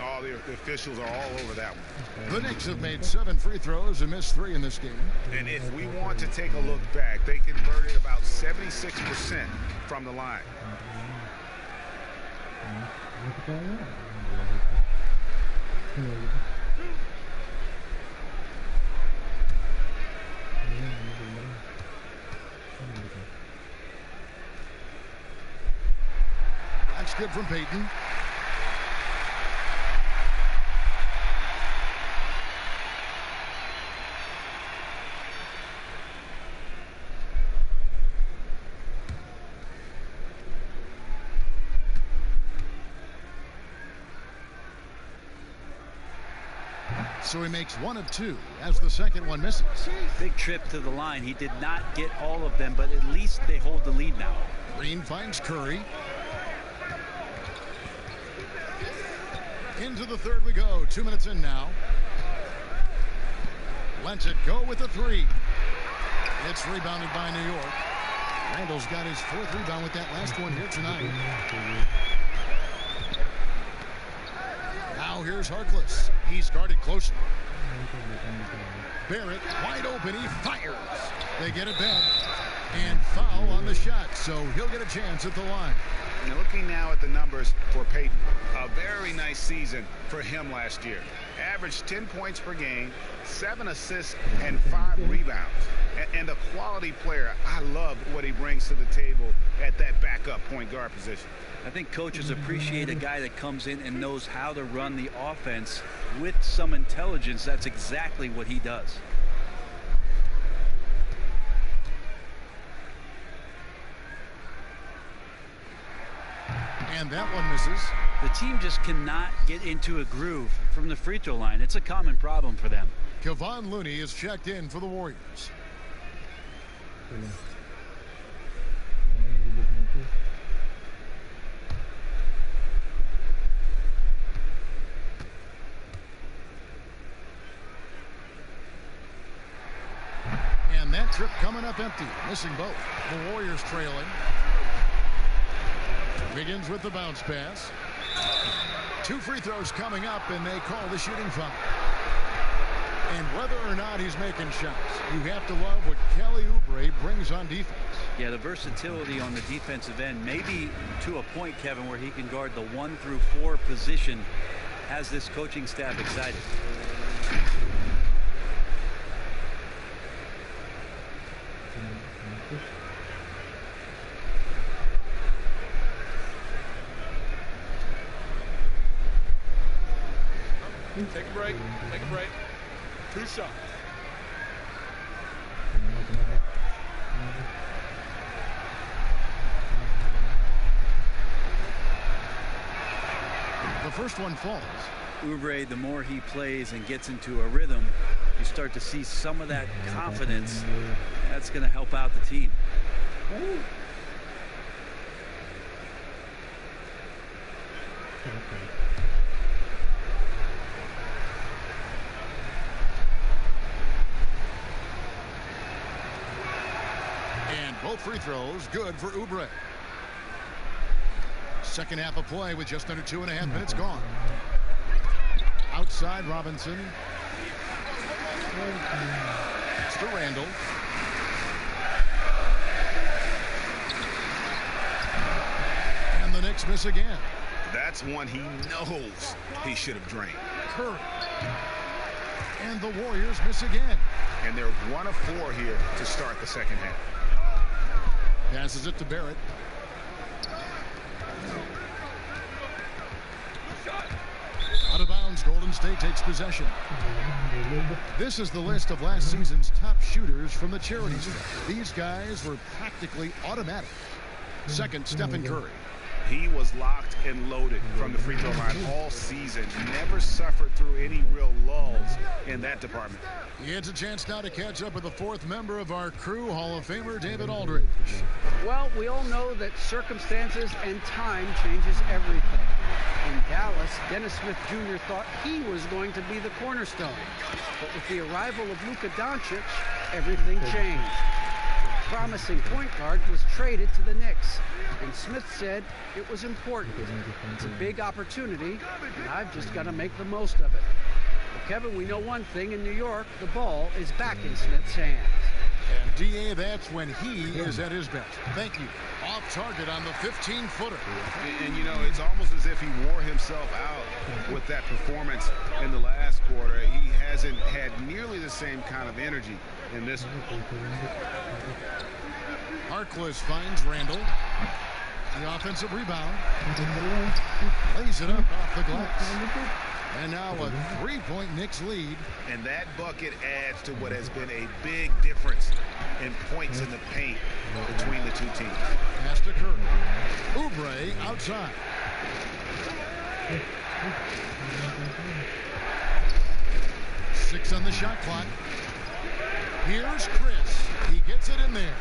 Oh, the officials are all over that one. The Knicks have made 7 free throws and missed 3 in this game. And if we want to take a look back, they converted about 76% from the line. That's good from Payton. So he makes 1 of 2 as the second one misses. Big trip to the line. He did not get all of them, but at least they hold the lead now. Green finds Curry. Into the third we go. 2 minutes in now. Lets it go with a 3. It's rebounded by New York. Randall's got his 4th rebound with that last one here tonight. Now here's Harkless. He's guarded closely. Barrett wide open. He fires. They get it back. And foul on the shot, so he'll get a chance at the line. And looking now at the numbers for Payton, a very nice season for him last year. Averaged 10 points per game, 7 assists, and 5 rebounds. And a quality player. I love what he brings to the table at that backup point guard position. I think coaches appreciate a guy that comes in and knows how to run the offense with some intelligence. That's exactly what he does. And that one misses. The team just cannot get into a groove from the free throw line. It's a common problem for them. Kevon Looney is checked in for the Warriors. And that trip coming up empty. Missing both. The Warriors trailing. Wiggins with the bounce pass. 2 free throws coming up, and they call the shooting foul. And whether or not he's making shots, you have to love what Kelly Oubre brings on defense. Yeah, the versatility on the defensive end, maybe to a point, Kevin, where he can guard the 1 through 4 position, has this coaching staff excited. Take a break. Take a break. 2 shots. The first one falls. Oubre, the more he plays and gets into a rhythm, you start to see some of that confidence. That's going to help out the team. And both free throws good for Oubre. Second half of play with just under 2.5 minutes gone. Outside Robinson. It's to Randall. And the Knicks miss again. That's one he knows he should have drained. Curry. And the Warriors miss again. And they're 1 of 4 here to start the second half. Passes it to Barrett. Out of bounds, Golden State takes possession. This is the list of last season's top shooters from the charity stripe. These guys were practically automatic. Second, Stephen Curry. He was locked and loaded from the free throw line all season. Never suffered through any real lulls in that department. He gets a chance now to catch up with the 4th member of our crew, Hall of Famer David Aldridge. Well, we all know that circumstances and time changes everything. In Dallas, Dennis Smith Jr. thought he was going to be the cornerstone. But with the arrival of Luka Doncic, everything changed. The promising point guard was traded to the Knicks, and Smith said it was important. It's a big opportunity, and I've just got to make the most of it. Well, Kevin, we know one thing in New York, the ball is back in Smith's hands. And D.A., that's when he is at his best. Thank you. Off target on the 15-footer. And, you know, it's almost as if he wore himself out with that performance in the last quarter. He hasn't had nearly the same kind of energy in this one. Harkless finds Randall. The offensive rebound. Lays it up off the glass. And now a 3-point Knicks lead. And that bucket adds to what has been a big difference in points in the paint between the two teams. Pass to Curry. Oubre outside. Six on the shot clock. Here's Chris. He gets it in there.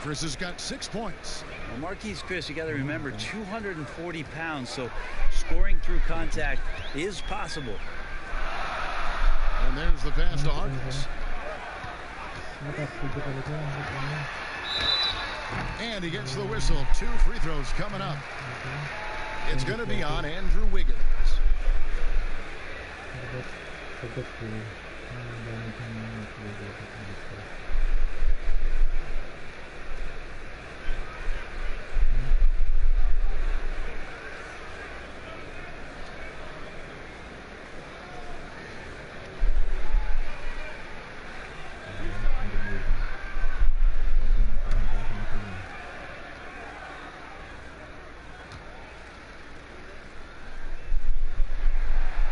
Chris has got 6 points. Well, Marquise Chris, you got to remember, 240 pounds, so scoring through contact is possible. And there's the pass to Harkless. And he gets the whistle. 2 free throws coming up. It's going to be on Andrew Wiggins.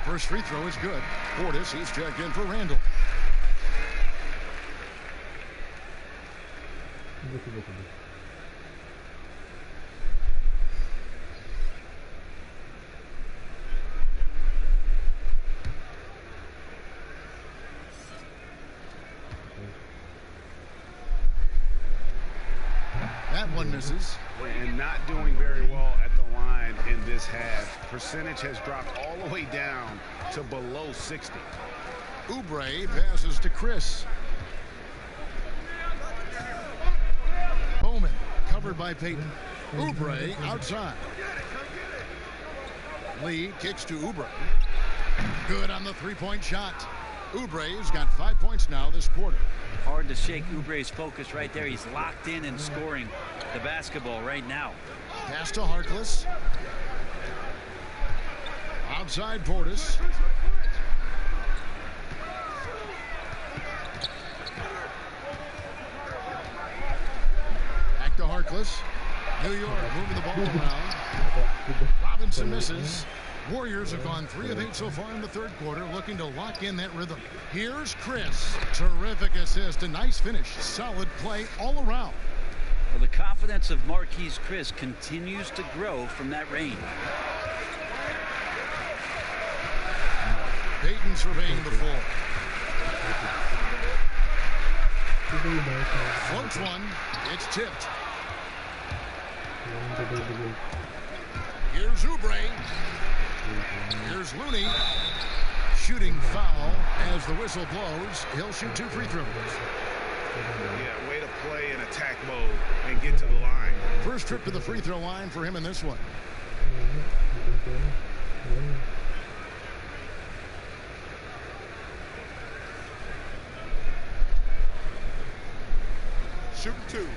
First free throw is good. Portis is checked in for Randall. That one misses. And not doing very well at the line in this half. Percentage has dropped all the way down to below 60. Oubre passes to Chris. covered by Payton. Oubre outside. Lee kicks to Oubre. Good on the three-point shot. Oubre's got 5 points now this quarter. Hard to shake Oubre's focus right there. He's locked in and scoring the basketball right now. Pass to Harkless. Outside Portis. Back to Harkless. New York moving the ball around. Robinson misses. Warriors have gone 3 of 8 so far in the third quarter, looking to lock in that rhythm. Here's Chris. Terrific assist. A nice finish. Solid play all around. Well, the confidence of Marquise Chris continues to grow from that range. Payton surveying the floor. Floats one. It's tipped. Here's Oubre. Here's Looney. Shooting foul as the whistle blows. He'll shoot 2 free throws. Yeah, way to play in attack mode and get to the line. First trip to the free throw line for him in this one. Shooting 2.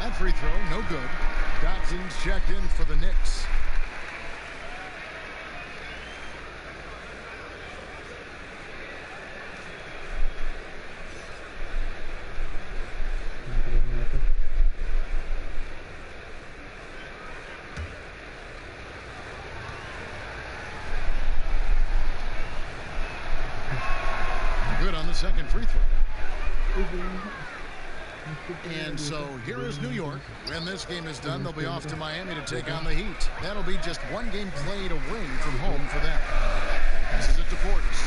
That free throw, no good. Dotson's checked in for the Knicks. Good on the second free throw. And so here is New York. When this game is done, they'll be off to Miami to take on the Heat. That'll be just 1 game played away from home for them. This is it to Portis.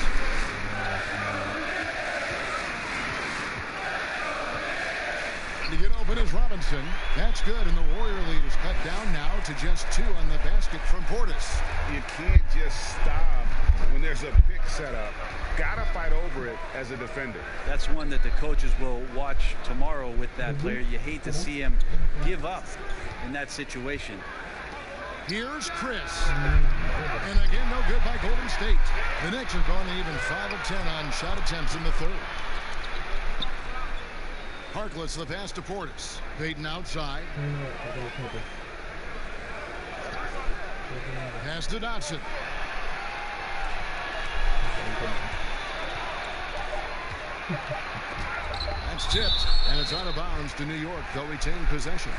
To get open is Robinson. That's good, and the Warrior lead is cut down now to just 2 on the basket from Portis. You can't just stop when there's a pick set up. Gotta fight over it as a defender. That's one that the coaches will watch tomorrow with that player. You hate to see him give up in that situation. Here's Chris. And again, no good by Golden State. The Knicks are going to even 5 of 10 on shot attempts in the third. Harkless the pass to Portis. Payton outside. Pass to Dotson. That's tipped, and it's out of bounds to New York. They'll retain possession.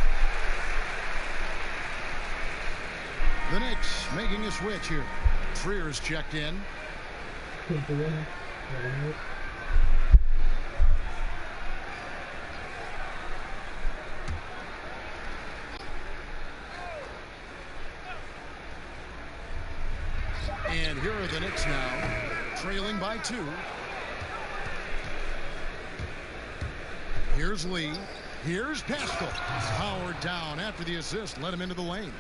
The Knicks making a switch here. Trier's checked in. And here are the Knicks now, trailing by 2. Here's Lee. Here's Pascal. Powered down after the assist. Let him into the lane.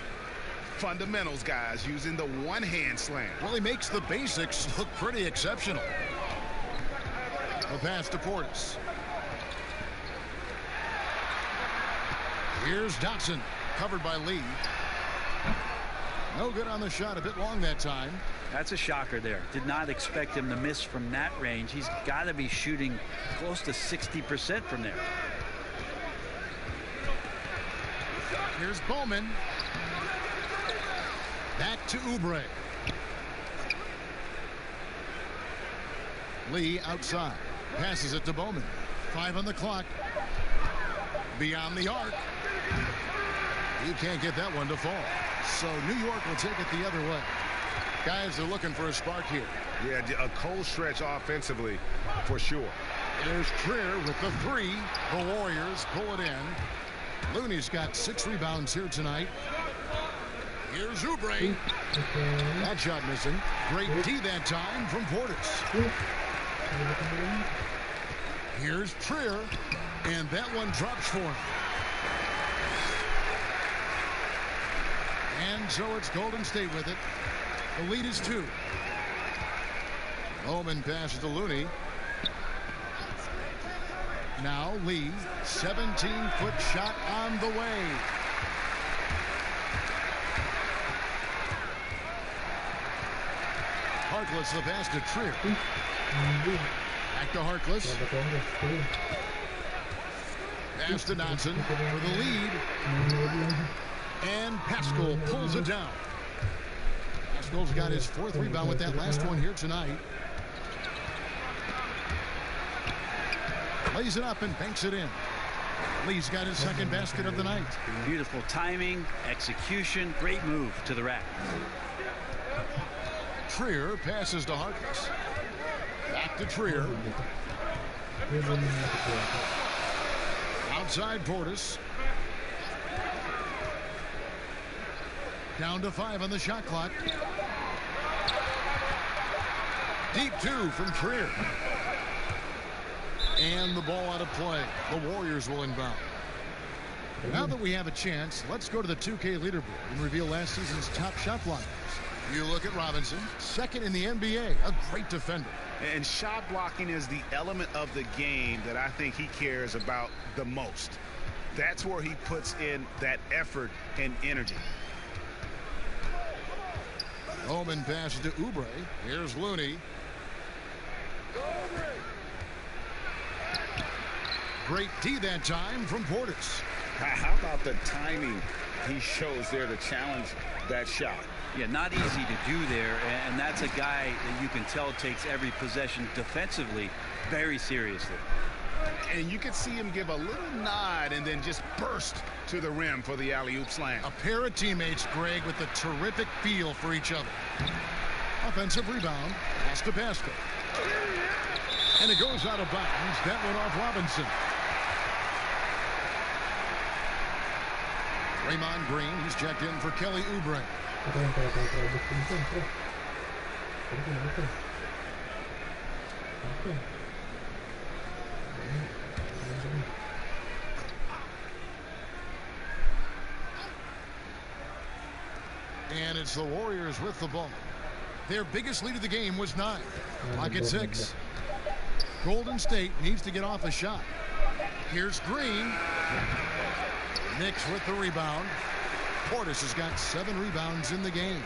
Fundamentals, guys, using the one-hand slam. Well, he makes the basics look pretty exceptional. A pass to Portis. Here's Dotson. Covered by Lee. No good on the shot. A bit long that time. That's a shocker there. Did not expect him to miss from that range. He's got to be shooting close to 60% from there. Here's Bowman. Back to Oubre. Lee outside. Passes it to Bowman. 5 on the clock. Beyond the arc. He can't get that one to fall. So New York will take it the other way. Guys, they're looking for a spark here. Yeah, a cold stretch offensively for sure. There's Trier with the 3. The Warriors pull it in. Looney's got 6 rebounds here tonight. Here's Oubre. That shot missing. Great D that time from Portis. Here's Trier. And that one drops for him. And so it's Golden State with it. The lead is 2. Bowman passes to Looney. Now Lee, 17-foot shot on the way. Harkless the pass to Trier. Back to Harkless. Pass to Dotson for the lead. And Pascal pulls it down. Pascal's got his 4th rebound with that last one here tonight. Lays it up and banks it in. Lee's got his 2nd basket of the night. Beautiful timing, execution, great move to the rack. Trier passes to Harkless. Back to Trier. Outside Portis. Down to 5 on the shot clock. Deep 2 from Trier. And the ball out of play. The Warriors will inbound. Now that we have a chance, let's go to the 2K leaderboard and reveal last season's top shot blockers. You look at Robinson, 2nd in the NBA, a great defender. And shot blocking is the element of the game that I think he cares about the most. That's where he puts in that effort and energy. Bowman passes to Oubre. Here's Looney. Great D that time from Portis. How about the timing he shows there to challenge that shot? Yeah, not easy to do there, and that's a guy that you can tell takes every possession defensively very seriously. And you could see him give a little nod and then just burst to the rim for the alley-oop slam. A pair of teammates, Greg, with a terrific feel for each other. Offensive rebound, pass to Pascal. And it goes out of bounds. That went off Robinson. Draymond Green, he's checked in for Kelly Oubre. And it's the Warriors with the ball. Their biggest lead of the game was 9. Clock at 6. Golden State needs to get off a shot. Here's Green. Knicks with the rebound. Portis has got 7 rebounds in the game.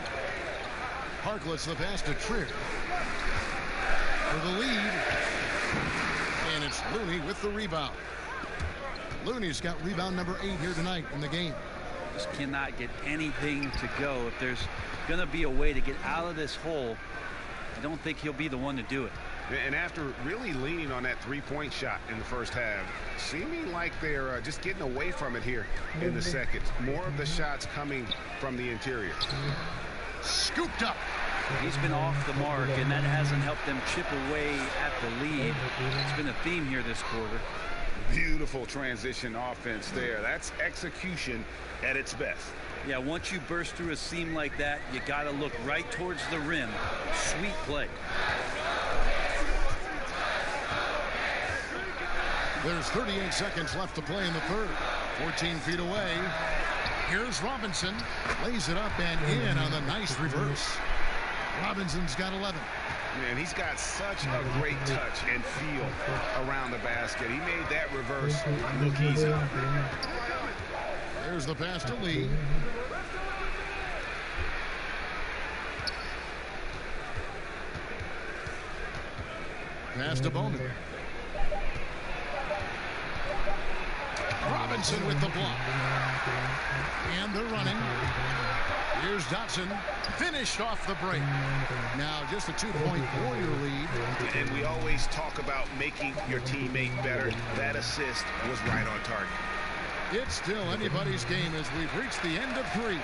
Harkless the pass to Trier. For the lead. And it's Looney with the rebound. Looney's got rebound number 8 here tonight in the game. Just cannot get anything to go. If there's going to be a way to get out of this hole, I don't think he'll be the one to do it. And after really leaning on that 3-point shot in the first half, seeming like they're just getting away from it here in the second. More of the shots coming from the interior. Scooped up. He's been off the mark, and that hasn't helped them chip away at the lead. It's been a theme here this quarter. Beautiful transition offense there. That's execution at its best. Yeah, once you burst through a seam like that, you got to look right towards the rim. Sweet play. There's 38 seconds left to play in the third. 14 feet away. Here's Robinson. Lays it up and in on the nice reverse. Robinson's got 11. And he's got such a great touch and feel around the basket. He made that reverse look easy. There's the pass to Lee. Pass to Bowman. Robinson with the block. And they're running. Here's Dotson. Finished off the break. Now just a 2-point Warrior lead. And we always talk about making your teammate better. That assist was right on target. It's still anybody's game as we've reached the end of 3.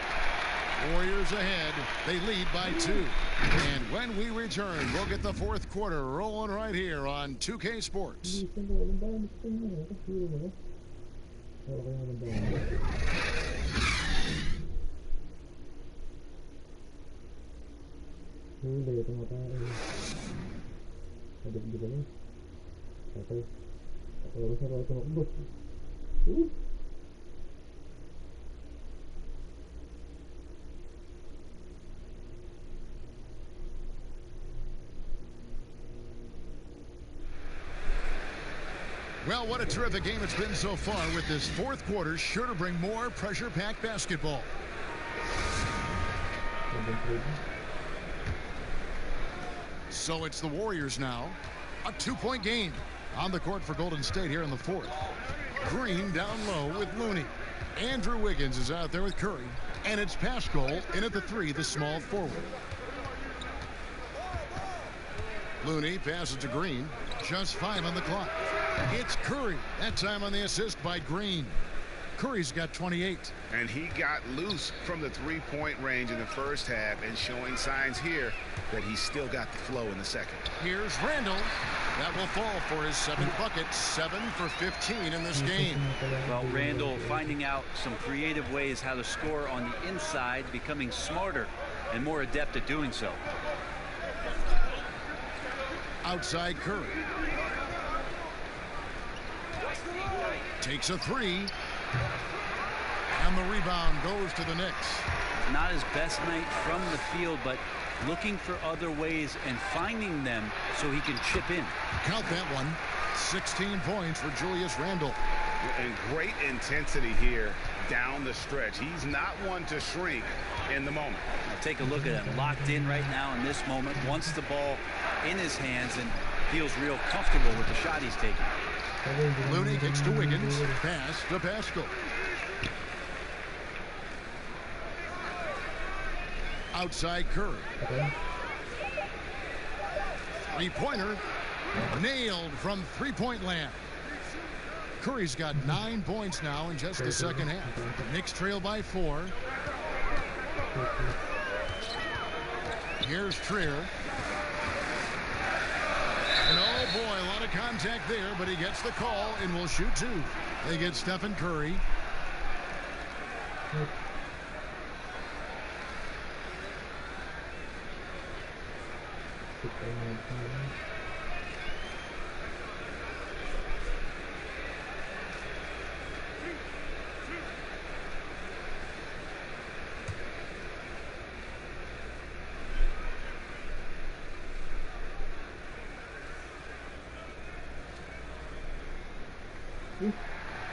Warriors ahead. They lead by 2. And when we return, we'll get the fourth quarter rolling right here on 2K Sports. Well, what a terrific game it's been so far, with this fourth quarter sure to bring more pressure-packed basketball. So it's the Warriors now. A 2-point game on the court for Golden State here in the fourth. Green down low with Looney. Andrew Wiggins is out there with Curry. And it's Pascal in at the 3, the small forward. Looney passes to Green. Just 5 on the clock. It's Curry. That time on the assist by Green. Curry's got 28. And he got loose from the three-point range in the first half and showing signs here that he's still got the flow in the second. Here's Randall. That will fall for his 7th bucket. 7 for 15 in this game. Well, Randall finding out some creative ways how to score on the inside, becoming smarter and more adept at doing so. Outside Curry. Takes a 3. And the rebound goes to the Knicks. Not his best night from the field, but looking for other ways and finding them so he can chip in. Count that one. 16 points for Julius Randle. And great intensity here down the stretch. He's not one to shrink in the moment. Now take a look at him. Locked in right now in this moment. Wants the ball in his hands and feels real comfortable with the shot he's taking. Looney kicks to Wiggins. Pass to Pascal. Outside Curry. Three-pointer. Nailed from three-point land. Curry's got 9 points now in just the second half. Knicks trail by 4. Here's Trier. And oh boy, a lot of contact there, but he gets the call and will shoot 2. They get Stephen Curry.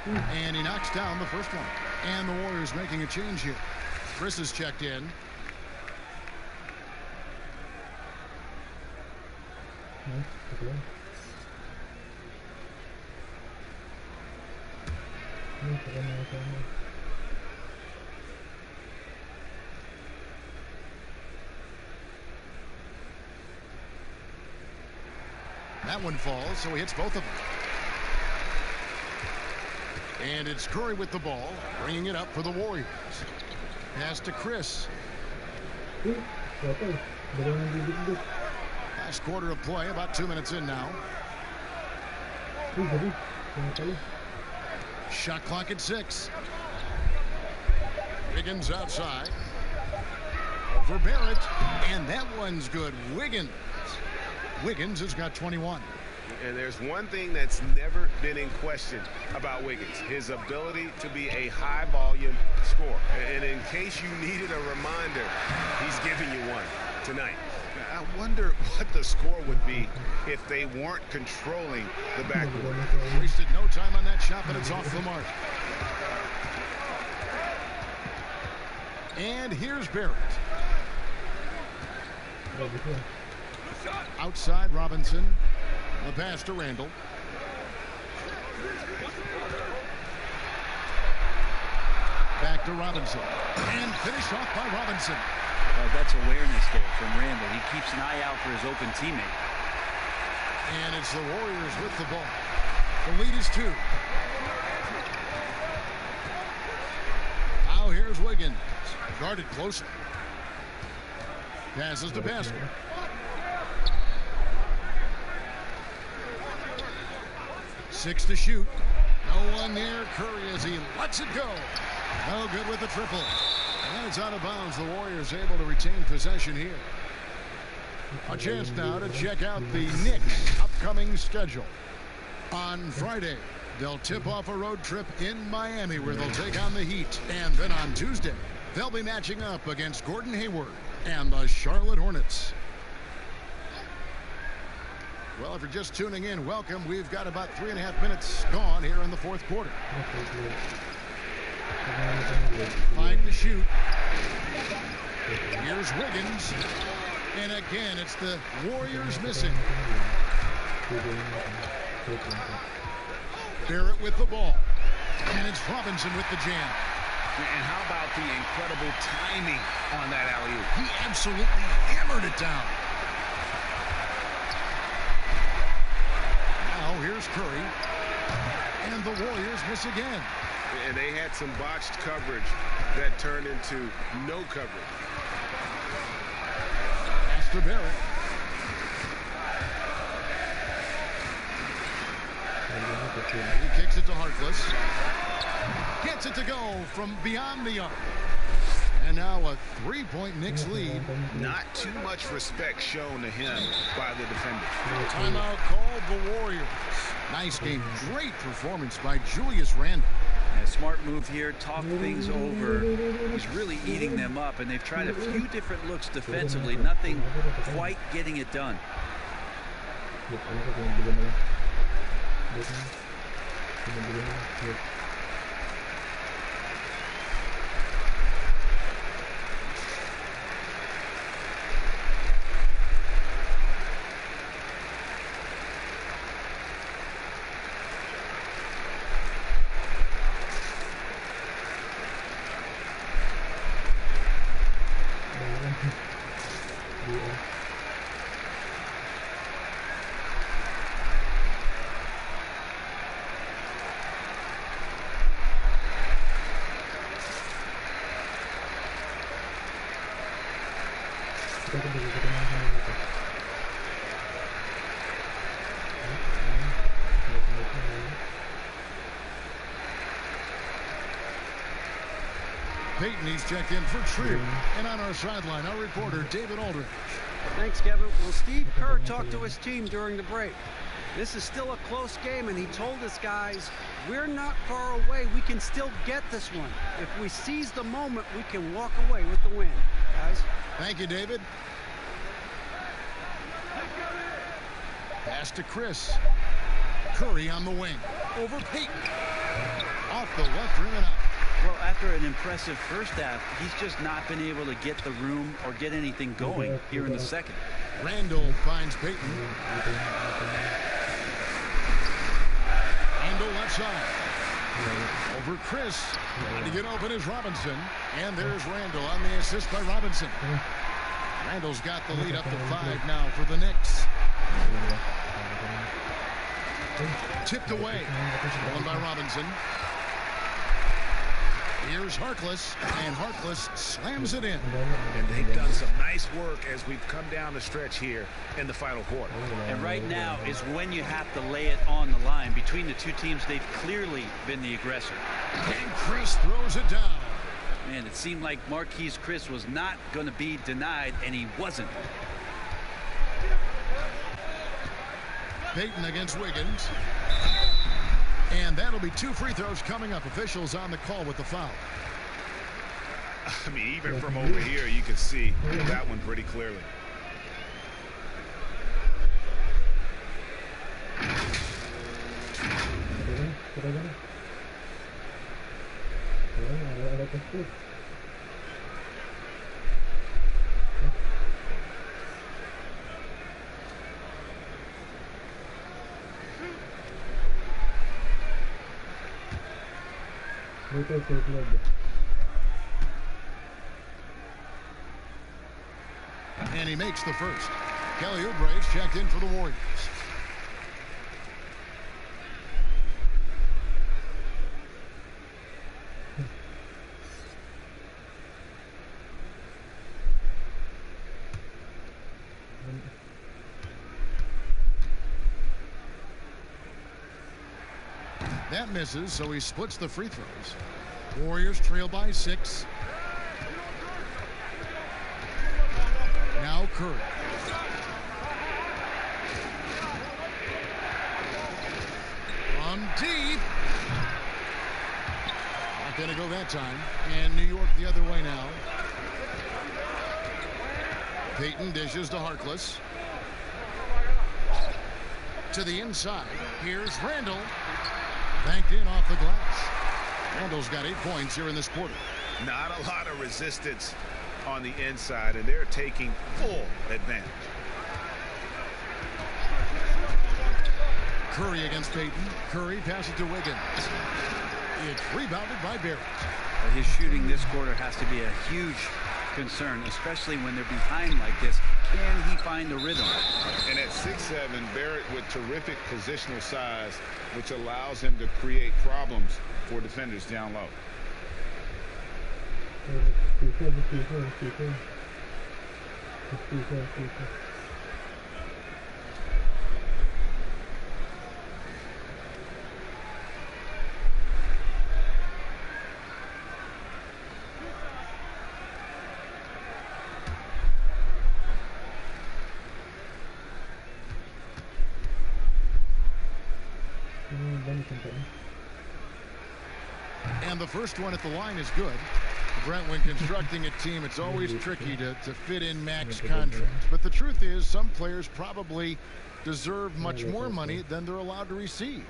And he knocks down the first one. And the Warriors making a change here. Chris is checked in. That one falls, so he hits both of them. And it's Curry with the ball, bringing it up for the Warriors. Pass to Chris. Last quarter of play, about 2 minutes in now. Shot clock at 6. Wiggins outside. Over Barrett. And that one's good. Wiggins has got 21. And there's one thing that's never been in question about Wiggins, his ability to be a high-volume scorer. And in case you needed a reminder, he's giving you one tonight. I wonder what the score would be if they weren't controlling the backcourt. Wasted no time on that shot, but it's off the mark. And here's Barrett. Outside Robinson. The pass to Randall. Back to Robinson. And finished off by Robinson. Well, that's awareness there from Randall. He keeps an eye out for his open teammate. And it's the Warriors with the ball. The lead is 2. Now here's Wiggins. Guarded closely. Passes to Pascal. Six to shoot. No one near Curry as he lets it go. No good with the triple. And it's out of bounds. The Warriors able to retain possession here. A chance now to check out the Knicks' upcoming schedule. On Friday, they'll tip off a road trip in Miami where they'll take on the Heat. And then on Tuesday, they'll be matching up against Gordon Hayward and the Charlotte Hornets. Well, if you're just tuning in, welcome. We've got about 3.5 minutes gone here in the fourth quarter. 5 to shoot. Here's Wiggins. And again, it's the Warriors missing. Barrett with the ball. And it's Robinson with the jam. And how about the incredible timing on that alley-oop? He absolutely hammered it down. Now here's Curry. And the Warriors miss again. And they had some botched coverage that turned into no coverage. Pass to Barrett. He kicks it to Harkless. Gets it to go from beyond the arc. And now a 3-point Knicks lead. Not too much respect shown to him by the defender. Timeout called the Warriors. Nice game. Great performance by Julius Randle. A smart move here. Talk things over. He's really eating them up, and they've tried a few different looks defensively. Nothing quite getting it done. Peyton, he's checked in for Trier. And on our sideline, our reporter, David Aldridge. Thanks, Kevin. Well, Steve Kerr talked to his team during the break. This is still a close game, and he told us guys, we're not far away. We can still get this one. If we seize the moment, we can walk away with the win. Guys? Thank you, David. Pass to Chris. Curry on the wing. Over Peyton. Off the left rim and out. Well, after an impressive first half, he's just not been able to get the room or get anything going here in the second. Randle finds Peyton. Randle left side. Over Chris. Trying to get open is Robinson. And there's Randle on the assist by Robinson. Randle's got the lead up to 5 now for the Knicks. Tipped away. Stolen by Robinson. Here's Harkless, and Harkless slams it in. And they've done some nice work as we've come down the stretch here in the final quarter. And right now is when you have to lay it on the line. Between the two teams, they've clearly been the aggressor. And Chris throws it down. Man, it seemed like Marquise Chris was not going to be denied, and he wasn't. Peyton against Wiggins. And that'll be 2 free throws coming up. Officials on the call with the foul. I mean, even from over here, you can see that one pretty clearly. And he makes the first. Kelly Oubre's checked in for the Warriors. That misses, so he splits the free throws. Warriors trail by 6. Now Curry. From deep. Not going to go that time. And New York the other way now. Peyton dishes to Harkless. to the inside. Here's Randall. Banked in off the glass. Randall's got 8 points here in this quarter. Not a lot of resistance on the inside, and they're taking full advantage. Curry against Payton. Curry passes to Wiggins. It's rebounded by Barrett. His shooting this quarter has to be a huge concern, especially when they're behind like this. Can he find the rhythm? And at 6'7", Barrett with terrific positional size, which allows him to create problems for defenders down low. And the first one at the line is good. Brent, when constructing a team, it's always tricky to fit in max contracts. But the truth is, some players probably deserve much more money than they're allowed to receive.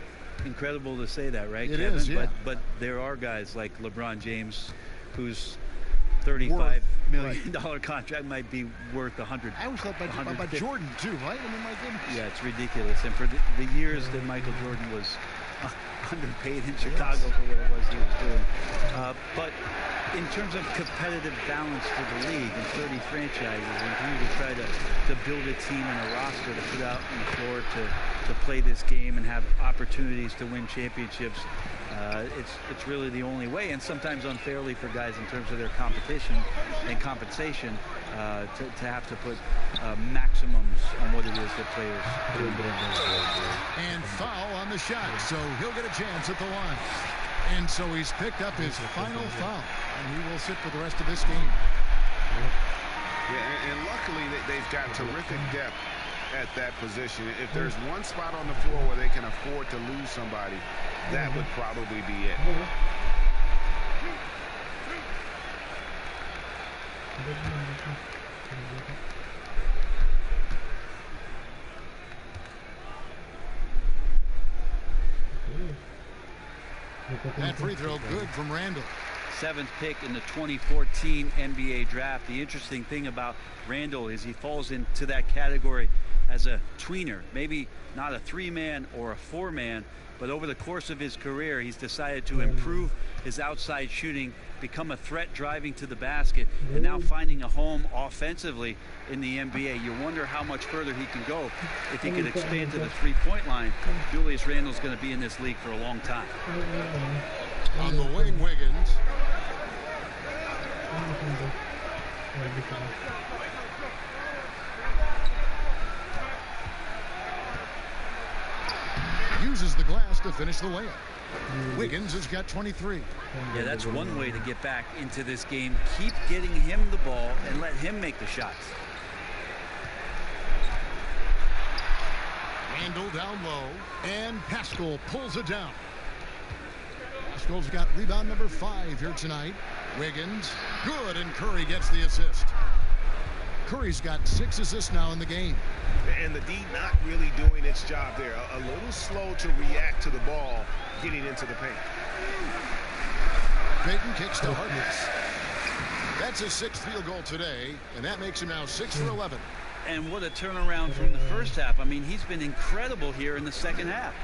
Incredible to say that, right, It Kevin? is, yeah. But there are guys like LeBron James, whose $35 million contract might be worth 100. I always thought about Jordan, too, right? I mean, my goodness. Yeah, it's ridiculous. And for the years that Michael Jordan was underpaid in Chicago for what it was he was doing. But in terms of competitive balance for the league and 30 franchises, and for you to try to build a team and a roster to put out on the floor to play this game and have opportunities to win championships, it's really the only way, and sometimes unfairly for guys in terms of their competition and compensation to have to put maximums on what it is that players do. And foul on the shot, so he'll get a chance at the line. And so he's picked up his final foul, and he will sit for the rest of this game. Yeah, and luckily they've got terrific depth at that position. If there's one spot on the floor where they can afford to lose somebody, that would probably be it. That free throw good from Randall. 7th pick in the 2014 NBA draft. The interesting thing about Randall is he falls into that category as a tweener, maybe not a 3-man or a 4-man, but over the course of his career he's decided to improve his outside shooting, become a threat driving to the basket, and now finding a home offensively in the NBA. You wonder how much further he can go if he could expand to the 3-point line. Julius Randle's going to be in this league for a long time. On the wing, Wiggins. Uses the glass to finish the layup. Wiggins has got 23. Yeah, that's one way to get back into this game. Keep getting him the ball and let him make the shots. Randall down low, and Pascal pulls it down. Pascal's got rebound number 5 here tonight. Wiggins, good, and Curry gets the assist. Curry's got 6 assists now in the game. And the D not really doing its job there. A little slow to react to the ball getting into the paint. Payton kicks to Harkness. That's his 6th field goal today, and that makes him now 6 for 11. And what a turnaround from the first half. I mean, he's been incredible here in the second half.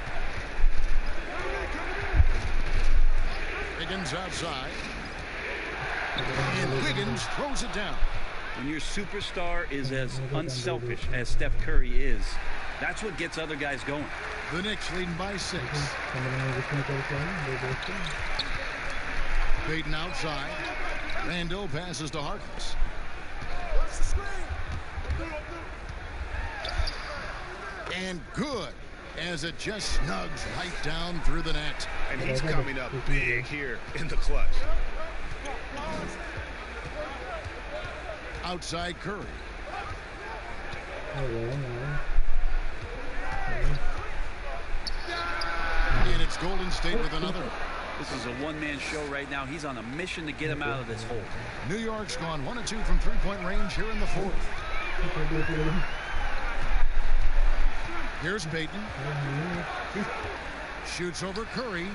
Wiggins outside. And Wiggins throws it down. When your superstar is as unselfish as Steph Curry is, that's what gets other guys going. The Knicks leading by 6. Payton outside. Randall passes to Harkness. And good, as it just snugs right down through the net. And he's coming up big here in the clutch. Outside Curry. And it's Golden State with another. This is a one-man show right now. He's on a mission to get him out of this hole. New York's gone 1 of 2 from 3-point range here in the 4th. Here's Payton. Shoots over Curry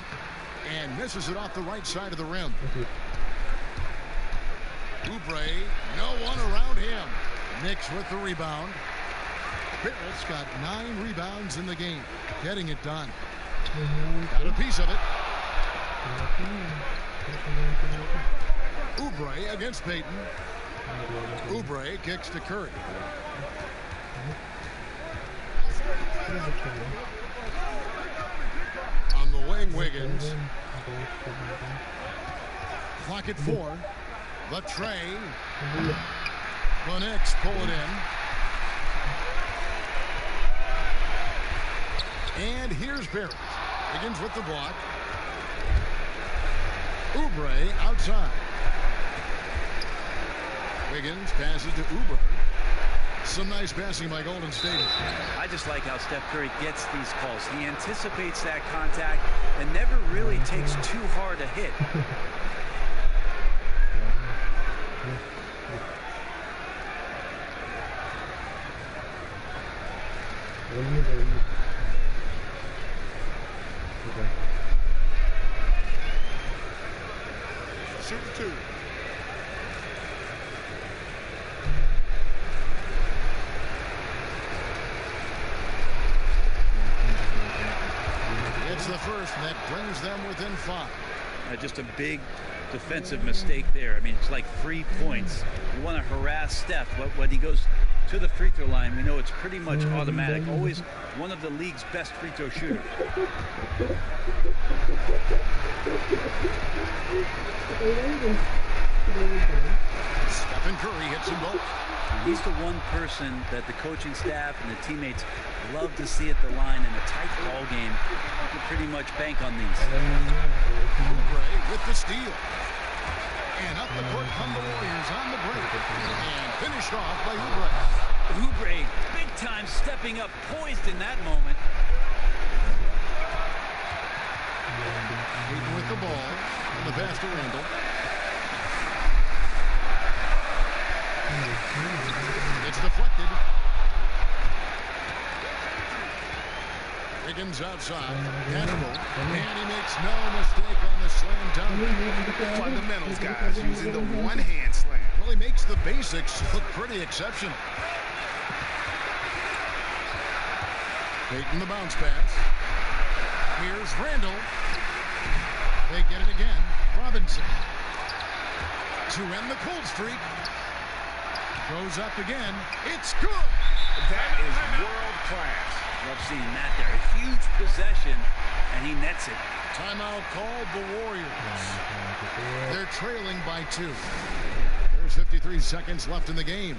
and misses it off the right side of the rim. Oubre, no one around him. Knicks with the rebound. Barrett's got 9 rebounds in the game, getting it done. Got a piece of it. Oubre against Payton. Oubre kicks to Curry. On the wing, Wiggins. Clock at 4. The tray. The Knicks pull it in. And here's Barrett. Wiggins with the block. Oubre outside. Wiggins passes to Oubre. Some nice passing by Golden State. I just like how Steph Curry gets these calls. He anticipates that contact and never really takes too hard a hit. Shoot 2. It's the first that brings them within 5. Just a big defensive mistake there. I mean, it's like 3 points. You want to harass Steph, but when he goes to the free throw line, we know it's pretty much automatic. Always one of the league's best free throw shooters. Stephen Curry hits them both. He's the one person that the coaching staff and the teammates love to see at the line in a tight ball game. You can pretty much bank on these. Oubre with the steal. And up the court come the Warriors on the break. And finished off by Oubre. Oubre, big time stepping up, poised in that moment. Payton with the ball. And the pass to Randall. It's deflected. Wiggins outside. Catchable. And he makes no mistake on the slam dunk. Fundamentals, guys, using the one-hand slam. Well, he makes the basics look pretty exceptional. Payton the bounce pass. Here's Randall. They get it again. Robinson. To end the cold streak. Goes up again. It's good. That is world class. Love seeing that there. A huge possession, and he nets it. Timeout called the Warriors. They're trailing by 2. There's 53 seconds left in the game.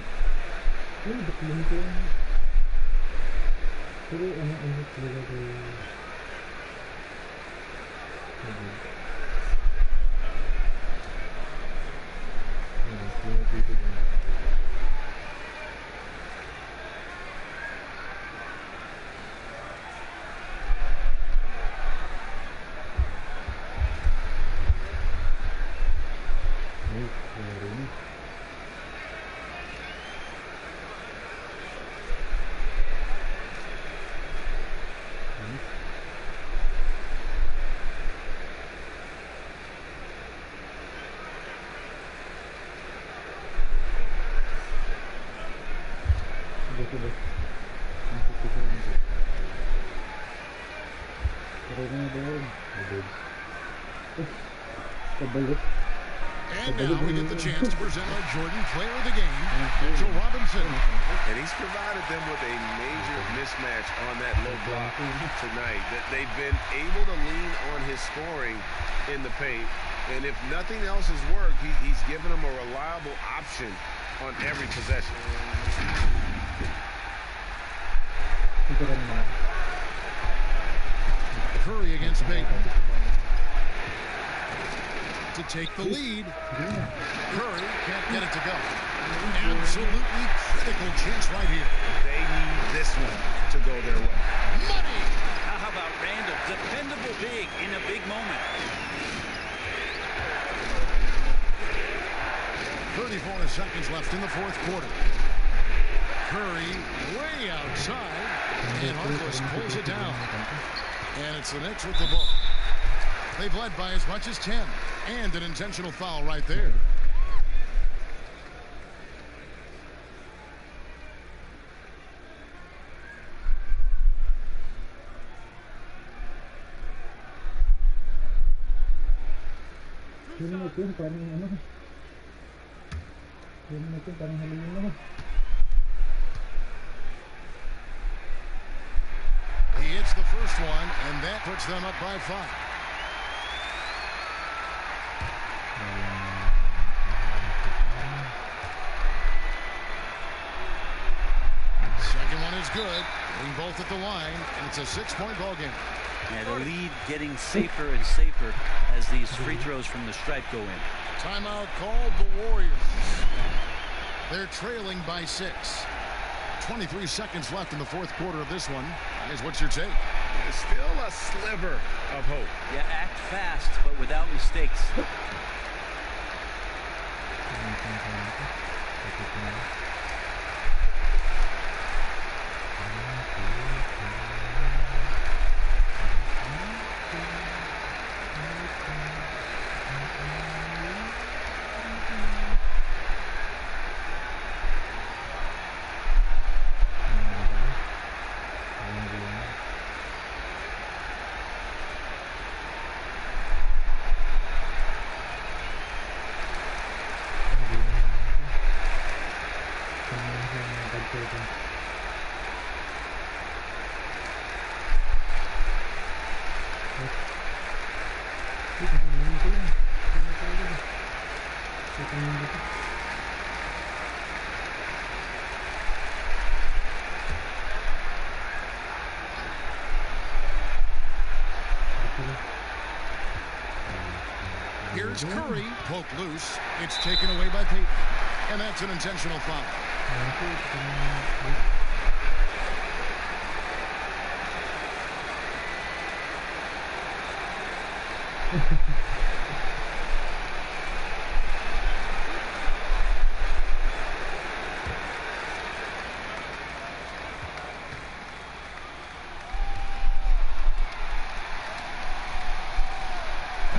And now we get the chance to present our Jordan Player of the Game, Mitchell Robinson. And he's provided them with a major mismatch on that low block tonight. That they've been able to lean on his scoring in the paint. And if nothing else has worked, he's given them a reliable option on every possession. Curry against Payton. To take the lead. Curry can't get it to go. Absolutely critical chance right here. They need this one to go their way. Money! How about Randall? Dependable big in a big moment. 34 seconds left in the fourth quarter. Curry way outside. And Harkless pulls it down. And it's the Knicks with the ball. They've led by as much as 10. And an intentional foul right there. He hits the first one, and that puts them up by 5. Second one is good. Getting both at the line, and it's a 6-point ball game. Yeah, the lead getting safer and safer as these free throws from the stripe go in. Timeout called the Warriors. They're trailing by 6. 23 seconds left in the fourth quarter of this one. Here's what's your take? Still a sliver of hope. Yeah, act fast, but without mistakes. Here's Curry, poked loose. It's taken away by Payton. And that's an intentional foul.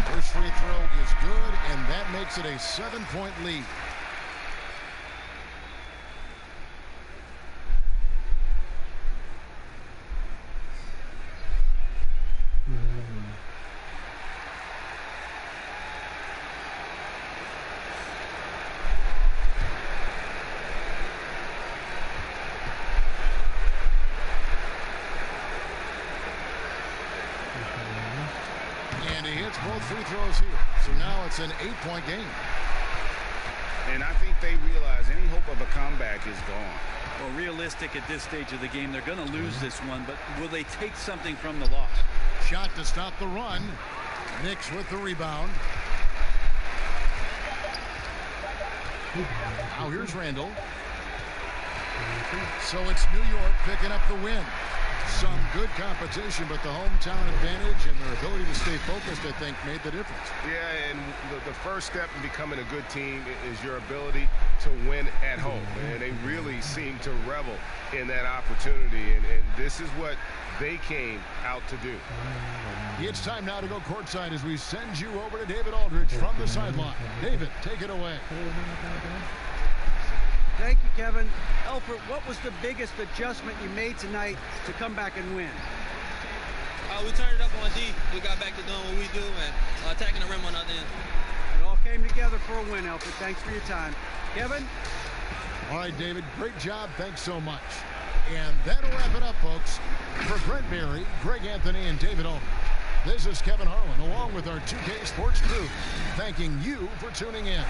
First free throw is good, and that makes it a 7-point lead. Both free throws here. So now it's an 8-point game. And I think they realize any hope of a comeback is gone. Well, realistic at this stage of the game, they're going to lose this one, but will they take something from the loss? Shot to stop the run. Knicks with the rebound. Now here's Randall. So it's New York picking up the win. Some good competition, but the hometown advantage and their ability to stay focused, I think, made the difference. Yeah, and the first step in becoming a good team is your ability to win at home. And they really seem to revel in that opportunity, and this is what they came out to do. It's time now to go courtside as we send you over to David Aldridge from the sideline. David, take it away. Thank you, Kevin. Alfred, what was the biggest adjustment you made tonight to come back and win? We turned it up on D. We got back to doing what we do and attacking the rim on the other end. It all came together for a win, Alfred. Thanks for your time. Kevin? All right, David, great job. Thanks so much. And that'll wrap it up, folks. For Brent Berry, Greg Anthony, and David Aldridge, this is Kevin Harlan, along with our 2K Sports crew, thanking you for tuning in.